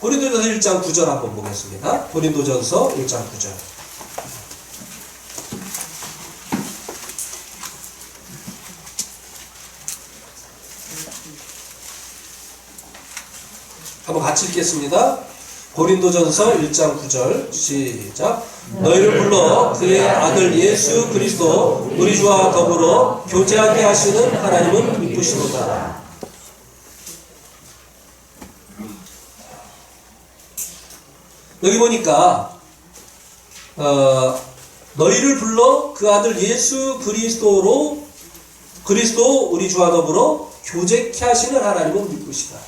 고린도전서 1장 9절 한번 보겠습니다. 고린도전서 1장 9절. 한번 같이 읽겠습니다. 고린도전서 1장 9절 시작. 너희를 불러 그의 아들 예수 그리스도 우리 주와 더불어 교제하게 하시는 하나님은 기쁘시도다. 여기 보니까 너희를 불러 그 아들 예수 그리스도 우리 주와 더불어 교제케 하시는 하나님은 기쁘시다.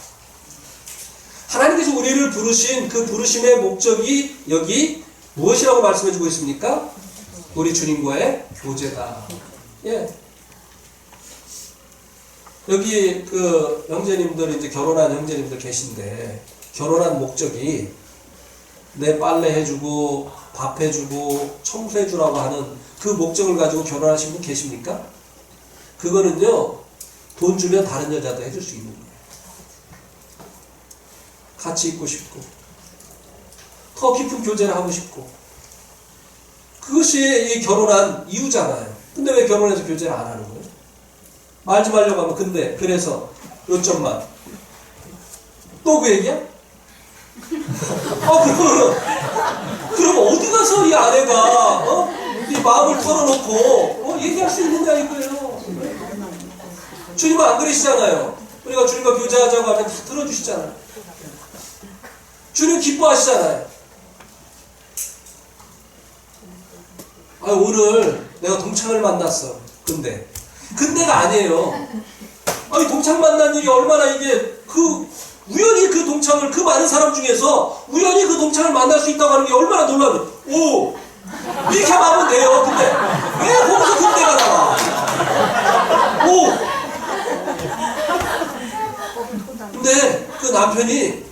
하나님께서 우리를 부르신 그 부르심의 목적이 여기 무엇이라고 말씀해주고 있습니까? 우리 주님과의 교제다. 예. 여기 그 형제님들, 이제 결혼한 형제님들 계신데, 결혼한 목적이 내 빨래 해주고 밥 해주고 청소해주라고 하는 그 목적을 가지고 결혼하신 분 계십니까? 그거는요, 돈 주면 다른 여자도 해줄 수 있는 거예요. 같이 있고 싶고 더 깊은 교제를 하고 싶고, 그것이 이 결혼한 이유잖아요. 근데 왜 결혼해서 교제를 안 하는 거예요? 말 좀 하려고 하면 근데 그래서 몇 점만 또 그 얘기야? 그럼 어디 가서 이 아내가 이 마음을 털어놓고 얘기할 수 있느냐 이거예요. 주님은 안 그러시잖아요. 우리가 주님과 교제하자고 하면 다 들어주시잖아요. 주님 기뻐하시잖아요. 오늘 내가 동창을 만났어. 근데가 아니에요. 동창 만난 일이 얼마나 이게 우연히 그 동창을, 그 많은 사람 중에서 우연히 그 동창을 만날 수 있다고 하는 게 얼마나 놀라면, 이렇게 하면 돼요. 근데 왜 거기서 근데가 나와? 근데 그 남편이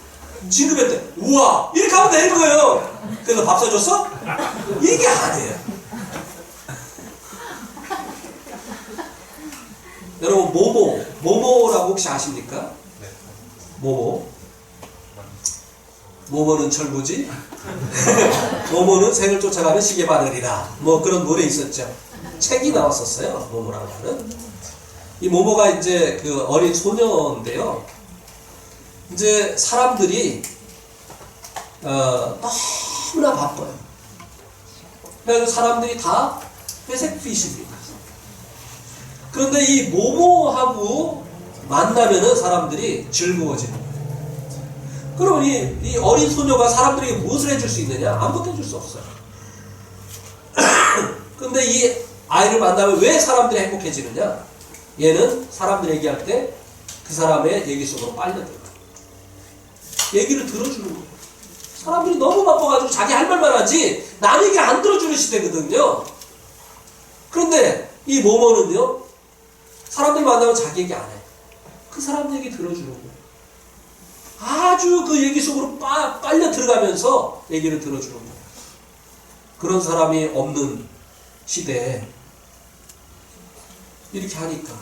진급했대. 우와, 이렇게 하면 되는 거예요. 그래서 밥 사줬어? 이게 아니에요. 여러분, 모모라고 혹시 아십니까? 모모는 철부지 모모는 생을 쫓아가는 시계 바늘이라 뭐 그런 노래 있었죠. 책이 나왔었어요. 모모라고 하는. 이 모모가 이제 그 어린 소녀인데요. 이제 사람들이 너무나 바빠요. 그래서 사람들이 다 회색빛입니다. 그런데 이 모모하고 만나면은 사람들이 즐거워지는 거예요. 그럼 이 어린 소녀가 사람들에게 무엇을 해줄 수 있느냐? 아무것도 해줄 수 없어요. 근데 이 아이를 만나면 왜 사람들이 행복해지느냐? 얘는 사람들 얘기할 때 그 사람의 얘기 속으로 빨려들어요. 얘기를 들어주는 거예요. 사람들이 너무 바빠가지고 자기 할 말만 하지 남 얘기 안 들어주는 시대거든요. 그런데 이 모모는요, 사람들 만나면 자기 얘기 안 해. 그 사람들 얘기 들어주는 거예요. 아주 그 얘기 속으로 빨려 들어가면서 얘기를 들어주는 거예요. 그런 사람이 없는 시대에 이렇게 하니까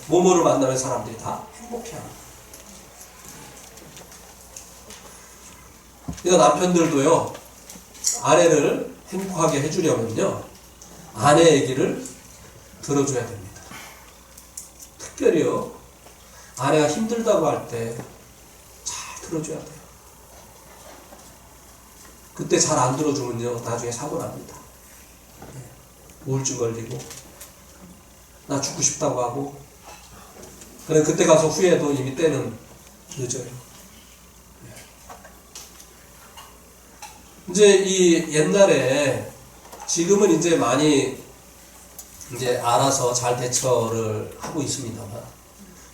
모모를 만나면 사람들이 다 행복해합니다. 그러니까 남편들도요, 아내를 행복하게 해주려면요, 아내 얘기를 들어줘야 됩니다. 특별히요, 아내가 힘들다고 할 때 잘 들어줘야 돼요. 그때 잘 안 들어주면요, 나중에 사고 납니다. 우울증 걸리고, 나 죽고 싶다고 하고, 그래 그때 가서 후회해도 이미 때는 늦어요. 이제 이 옛날에, 지금은 이제 많이 이제 알아서 잘 대처를 하고 있습니다만,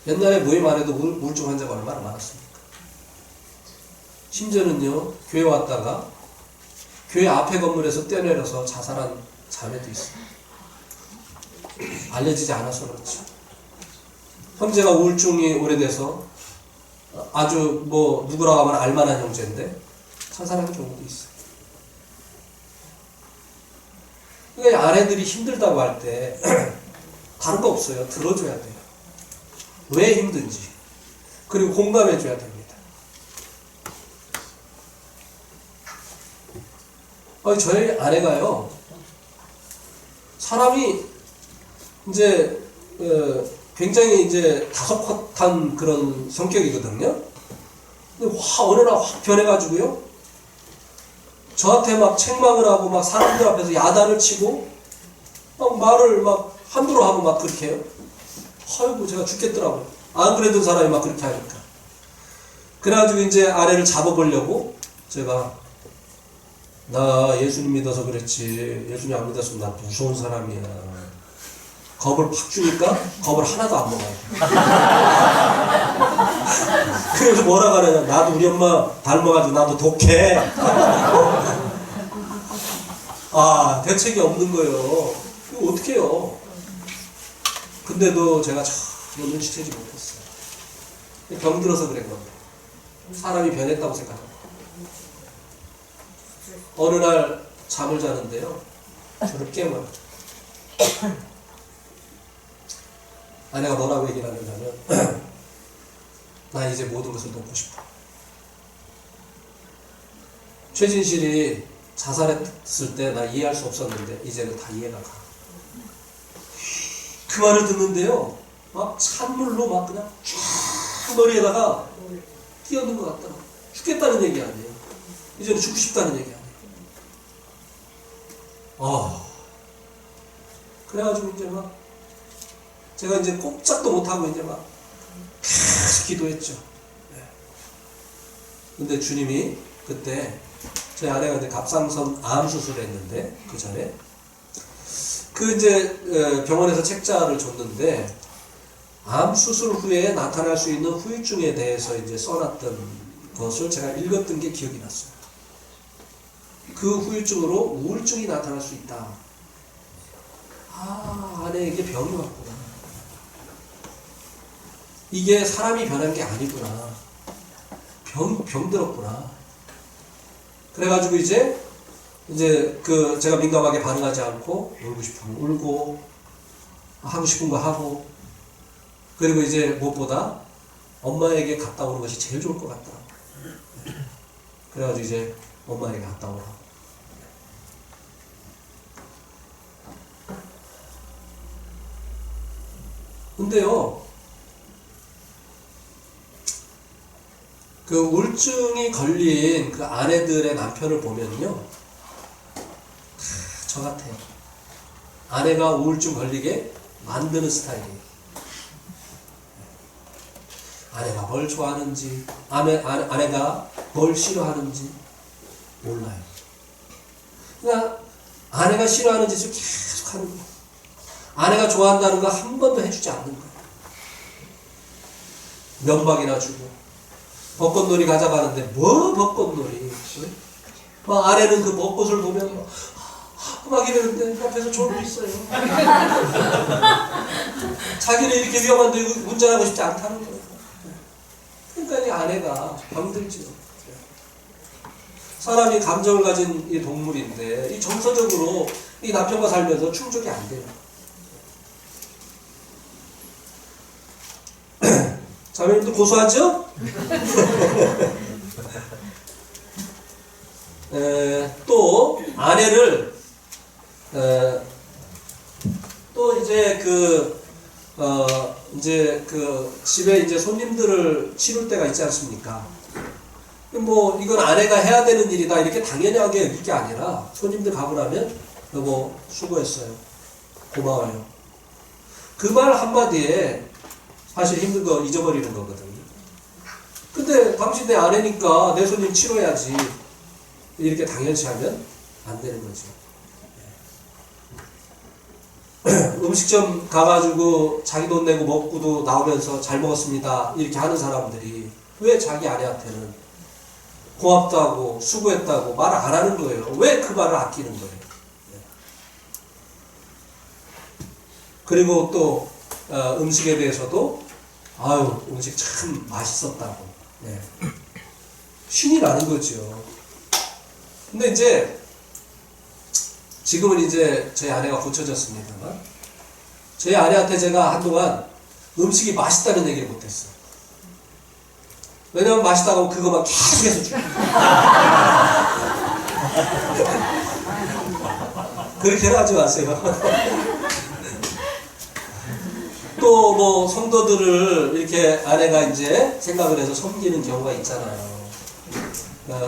옛날에 모임 안에도 우울증 환자가 얼마나 많았습니까? 심지어는요, 교회 왔다가 교회 앞에 건물에서 뛰어내려서 자살한 자매도 있어요. 알려지지 않아서 그렇죠. 형제가 우울증이 오래돼서 아주 뭐 누구라고 하면 알만한 형제인데 자살하는 경우도 있어요. 그러니까 아내들이 힘들다고 할 때 다른 거 없어요. 들어줘야 돼요. 왜 힘든지. 그리고 공감해줘야 됩니다. 저희 아내가요, 사람이 이제 굉장히 이제 다소곳한 그런 성격이거든요. 근데 어느 날 확 변해가지고요, 저한테 막 책망을 하고 막 사람들 앞에서 야단을 치고 막 말을 막 함부로 하고 막 그렇게 해요. 아이고 제가 죽겠더라고요. 안 그래도 사람이 막 그렇게 하니까. 그래가지고 이제 아내를 잡아보려고 제가, 나 예수님 믿어서 그랬지, 예수님 안 믿었으면 나 무서운 사람이야. 겁을 팍 주니까 겁을 하나도 안 먹어요. 그래서 뭐라 그러냐, 나도 우리 엄마 닮아가지고 나도 독해. 대책이 없는 거예요. 이거 어떻게 해요? 근데도 제가 전혀 눈치채지 못했어요. 병들어서 그런 겁니다. 사람이 변했다고 생각합니다. 어느 날 잠을 자는데요, 저를 깨워요. 아내가 뭐라고 얘기를 하냐면, 나 이제 모든 것을 놓고 싶어. 최진실이 자살했을 때 나 이해할 수 없었는데 이제는 다 이해가 가. 그 말을 듣는데요, 막 찬물로 막 그냥 쫙 머리에다가 끼얹는 것 같더라. 죽겠다는 얘기 아니에요. 이제는 죽고 싶다는 얘기 아니에요. 그래가지고 이제 막 제가 이제 꼼짝도 못하고 이제 막 계속 기도했죠. 근데 주님이 그때 저희 아내가 이제 갑상선 암 수술을 했는데, 그 전에 그 이제 병원에서 책자를 줬는데, 암 수술 후에 나타날 수 있는 후유증에 대해서 이제 써놨던 것을 제가 읽었던 게 기억이 났어요. 그 후유증으로 우울증이 나타날 수 있다. 아내에게 병이 왔구나. 이게 사람이 변한 게 아니구나. 병들었구나. 그래가지고 이제 그 제가 민감하게 반응하지 않고, 울고 싶으면 울고, 하고 싶은 거 하고, 그리고 이제 무엇보다 엄마에게 갔다 오는 것이 제일 좋을 것 같다. 그래가지고 이제 엄마에게 갔다 오라. 근데요, 그 우울증이 걸린 그 아내들의 남편을 보면요, 다 저 같아요. 아내가 우울증 걸리게 만드는 스타일이에요. 아내가 뭘 좋아하는지, 아내가 뭘 싫어하는지 몰라요. 그러니까 아내가 싫어하는 짓을 계속 하는 거예요. 아내가 좋아한다는 거 한 번도 해주지 않는 거예요. 면박이나 주고 벚꽃놀이 가져가는데 뭐 벚꽃놀이. 막 아내는 그 벚꽃을 보면 막 이러는데 옆에서 졸고 있어요. 자기는 이렇게 위험한데 운전하고 싶지 않다는 거예요. 그러니까 이 아내가 병들지요. 사람이 감정을 가진 이 동물인데 이 정서적으로 이 남편과 살면서 충족이 안 돼요. 자매님도 고소하죠? 또 아내를 또 이제 이제 집에 이제 손님들을 치를 때가 있지 않습니까? 뭐 이건 아내가 해야 되는 일이다 이렇게 당연하게 여길 게 아니라 손님들 가고 나면 여보 수고했어요, 고마워요, 그 말 한마디에 사실 힘든 거 잊어버리는 거거든요. 근데 당신 내 아내니까 내 손님 치러야지 이렇게 당연시 하면 안 되는 거죠. 음식점 가가지고 자기 돈 내고 먹고도 나오면서 잘 먹었습니다 이렇게 하는 사람들이 왜 자기 아내한테는 고맙다고 수고했다고 말 안 하는 거예요? 왜 그 말을 아끼는 거예요? 그리고 또 음식에 대해서도 아유 음식 참 맛있었다고 신이 나는 거죠. 근데 이제 지금은 이제 저희 아내가 고쳐졌습니다만 저희 아내한테 제가 한동안 음식이 맛있다는 얘기를 못했어요. 왜냐면 맛있다고 하면 그거만 계속해서 줘요. 그렇게는 하지 마세요. 또 뭐 성도들을 이렇게 아내가 이제 생각을 해서 섬기는 경우가 있잖아요.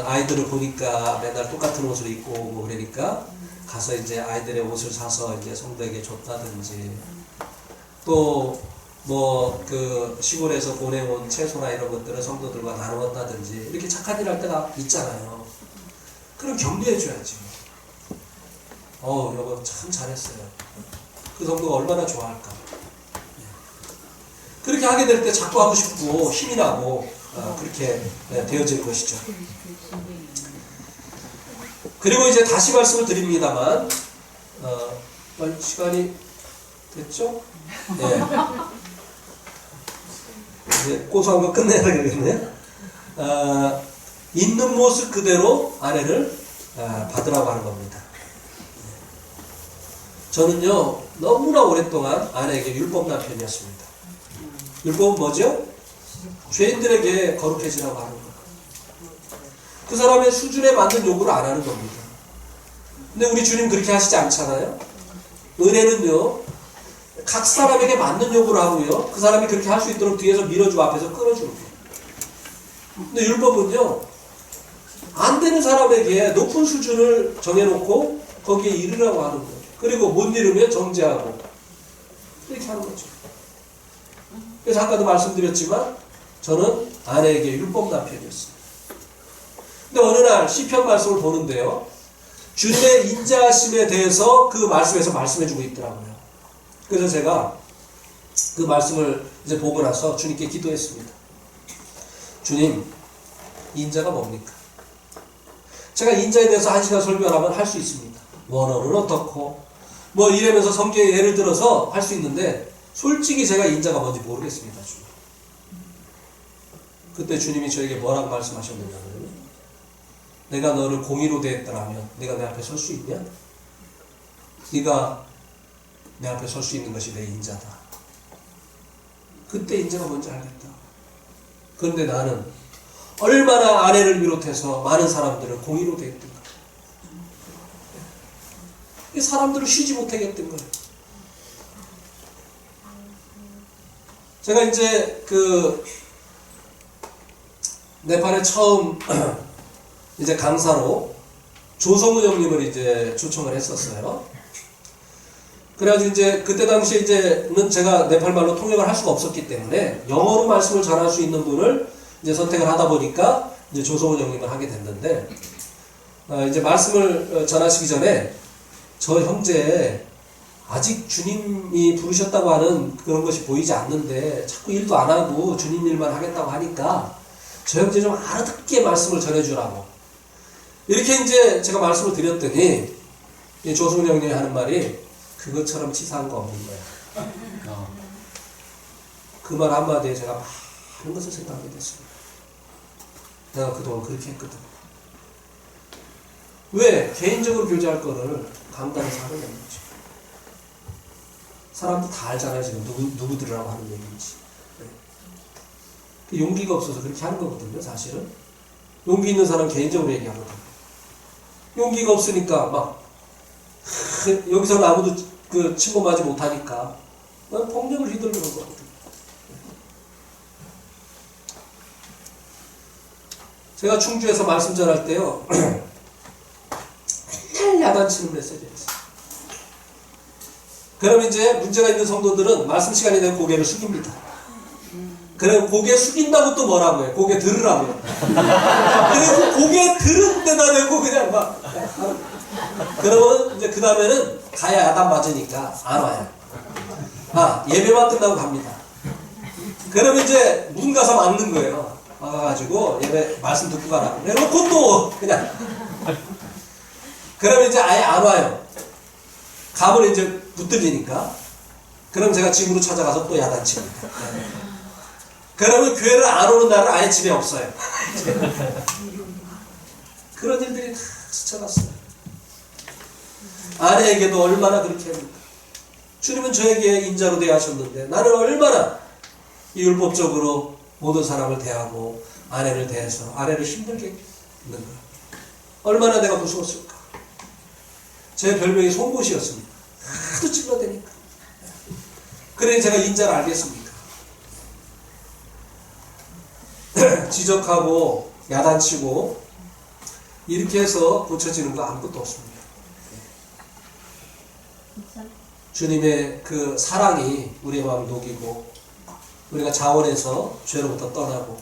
아이들을 보니까 맨날 똑같은 옷을 입고 오고 그러니까 가서 이제 아이들의 옷을 사서 이제 성도에게 줬다든지 또 뭐 시골에서 보내온 채소나 이런 것들을 성도들과 나누었다든지 이렇게 착한 일 할 때가 있잖아요. 그럼 격려해줘야지. 여보 참 잘했어요. 그 성도가 얼마나 좋아할까. 그렇게 하게 될 때 자꾸 하고 싶고 힘이 나고 그렇게 되어질 것이죠. 그리고 이제 다시 말씀을 드립니다만 시간이 됐죠? 네. 이제 고소한 거 끝내야 되겠네. 있는 모습 그대로 아내를 받으라고 하는 겁니다. 저는요 너무나 오랫동안 아내에게 율법 남편이었습니다. 율법은 뭐죠? 죄인들에게 거룩해지라고 하는 것. 그 사람의 수준에 맞는 요구를 안 하는 겁니다. 근데 우리 주님 그렇게 하시지 않잖아요? 은혜는요 각 사람에게 맞는 요구를 하고요 그 사람이 그렇게 할 수 있도록 뒤에서 밀어주고 앞에서 끌어주는 거예요. 근데 율법은요 안 되는 사람에게 높은 수준을 정해놓고 거기에 이르라고 하는 거예요. 그리고 못 이루면 정죄하고 이렇게 하는 거죠. 그래서 아까도 말씀드렸지만 저는 아내에게 율법 남편이었어요. 근데 어느 날 시편 말씀을 보는데요 주님의 인자하심에 대해서 그 말씀에서 말씀해주고 있더라고요. 그래서 제가 그 말씀을 이제 보고 나서 주님께 기도했습니다. 주님, 인자가 뭡니까? 제가 인자에 대해서 한 시간 설명하면 할 수 있습니다. 원어는 어떻고 뭐 이러면서 성경에 예를 들어서 할 수 있는데 솔직히 제가 인자가 뭔지 모르겠습니다. 주님. 그때 주님이 저에게 뭐라고 말씀하셨느냐면 내가 너를 공의로 대했더라면 네가 내 앞에 설 수 있냐? 네가 내 앞에 설 수 있는 것이 내 인자다. 그때 인자가 뭔지 알겠다. 그런데 나는 얼마나 아내를 비롯해서 많은 사람들을 공의로 대했던가. 이 사람들을 쉬지 못하게 했던 거예요. 제가 이제 네팔에 처음 이제 강사로 조성우 형님을 이제 초청을 했었어요. 그래가지고 이제 그때 당시에 이제는 제가 네팔 말로 통역을 할 수가 없었기 때문에 영어로 말씀을 전할 수 있는 분을 이제 선택을 하다 보니까 이제 조성우 형님을 하게 됐는데, 이제 말씀을 전하시기 전에 저 형제 아직 주님이 부르셨다고 하는 그런 것이 보이지 않는데 자꾸 일도 안 하고 주님 일만 하겠다고 하니까 저 형제 좀 알아듣게 말씀을 전해주라고. 이렇게 이제 제가 말씀을 드렸더니 조승훈 형님이 하는 말이 그것처럼 치사한 거 없는 거야. 그 말 한마디에 제가 많은 것을 생각하게 됐습니다. 내가 그동안 그렇게 했거든. 왜? 개인적으로 교제할 거를 강단에서 하느냐는 거지. 사람도 다 알잖아요. 지금 누구들이라고 하는 얘기인지. 네. 용기가 없어서 그렇게 하는 거거든요. 사실은. 용기 있는 사람은 개인적으로 얘기하거든요. 용기가 없으니까 막 여기서는 아무도 침범하지 못하니까 폭력을 휘두르는 거거든요. 제가 충주에서 말씀 전할 때요, 맨날 야단치는 메시지였어요. 그럼 이제 문제가 있는 성도들은 말씀 시간이 되면 고개를 숙입니다. 그럼 고개 숙인다고 또 뭐라고 해요? 고개 들으라고요. 그리고 고개 들은 데다 대고 그냥 막. 그러면 이제 그 다음에는 가야 야단 맞으니까 안 와요. 예배만 끝나고 갑니다. 그러면 이제 문 가서 맞는 거예요. 와가지고 예배 말씀 듣고 가라고. 그래놓고 또 그냥. 그러면 이제 아예 안 와요. 가면 이제 붙들리니까. 그럼 제가 집으로 찾아가서 또 야단칩니다. 그러면 교회를 안 오는 날은 아예 집에 없어요. 그런 일들이 다 스쳐갔어요. 아내에게도 얼마나 그렇게 합니까? 주님은 저에게 인자로 대하셨는데 나는 얼마나 율법적으로 모든 사람을 대하고 아내를 대해서 아내를 힘들게 했는가. 얼마나 내가 무서웠을까. 제 별명이 송곳이었습니다. 하도 찔러대니까. 그래 제가 인자를 알겠습니까? 지적하고 야단치고 이렇게 해서 고쳐지는 거 아무것도 없습니다. 주님의 그 사랑이 우리의 마음을 녹이고 우리가 자원해서 죄로부터 떠나고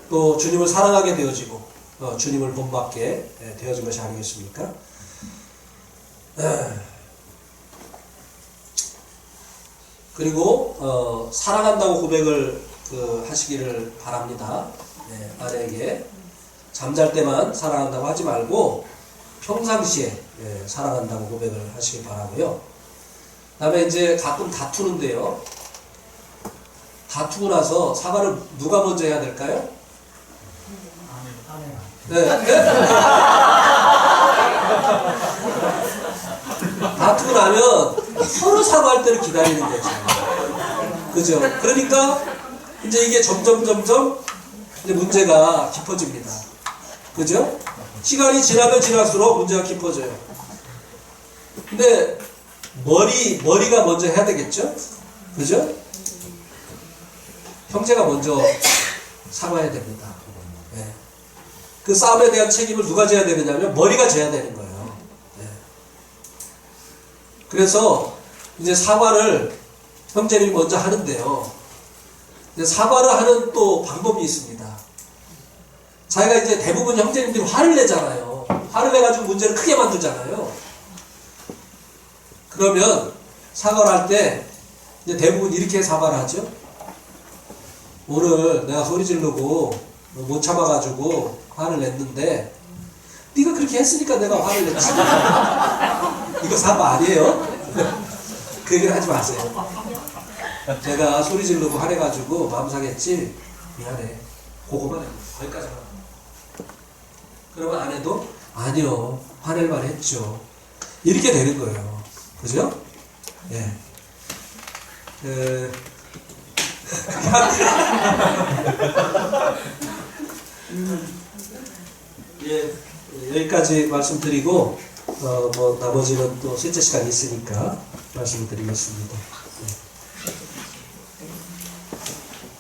또 주님을 사랑하게 되어지고 주님을 본받게 되어진 것이 아니겠습니까? 그리고 사랑한다고 고백을 하시기를 바랍니다. 아내에게 잠잘 때만 사랑한다고 하지 말고 평상시에 사랑한다고 고백을 하시기 바라고요. 다음에 이제 가끔 다투는데요. 다투고 나서 사과를 누가 먼저 해야 될까요? 네. 다투고 나면 서로 사과할 때를 기다리는 거죠. 그죠? 그러니까 이제 이게 점점 이제 문제가 깊어집니다. 그죠? 시간이 지나면 지날수록 문제가 깊어져요. 근데 머리가 먼저 해야 되겠죠? 그죠? 형제가 먼저 사과해야 됩니다. 네. 그 싸움에 대한 책임을 누가 져야 되느냐면 머리가 져야 되는 거예요. 네. 그래서 이제 사과를 형제님이 먼저 하는데요. 사과를 하는 또 방법이 있습니다. 자기가 이제 대부분 형제님들이 화를 내잖아요. 화를 내가지고 문제를 크게 만들잖아요. 그러면 사과를 할 때 이제 대부분 이렇게 사과를 하죠. 오늘 내가 소리 지르고 못 참아가지고 화를 냈는데 네가 그렇게 했으니까 내가 화를 냈지. 이거 사과 아니에요? 그 얘기를 하지 마세요. 제가 소리 지르고 화내가지고 마음 상했지. 미안해. 그거만 해. 거기까지만. 그러면 아내도 아니요. 화낼 말 했죠. 이렇게 되는 거예요. 그죠? 예. 예, 여기까지 말씀드리고 뭐 나머지는 또 실제 시간이 있으니까 말씀드리겠습니다.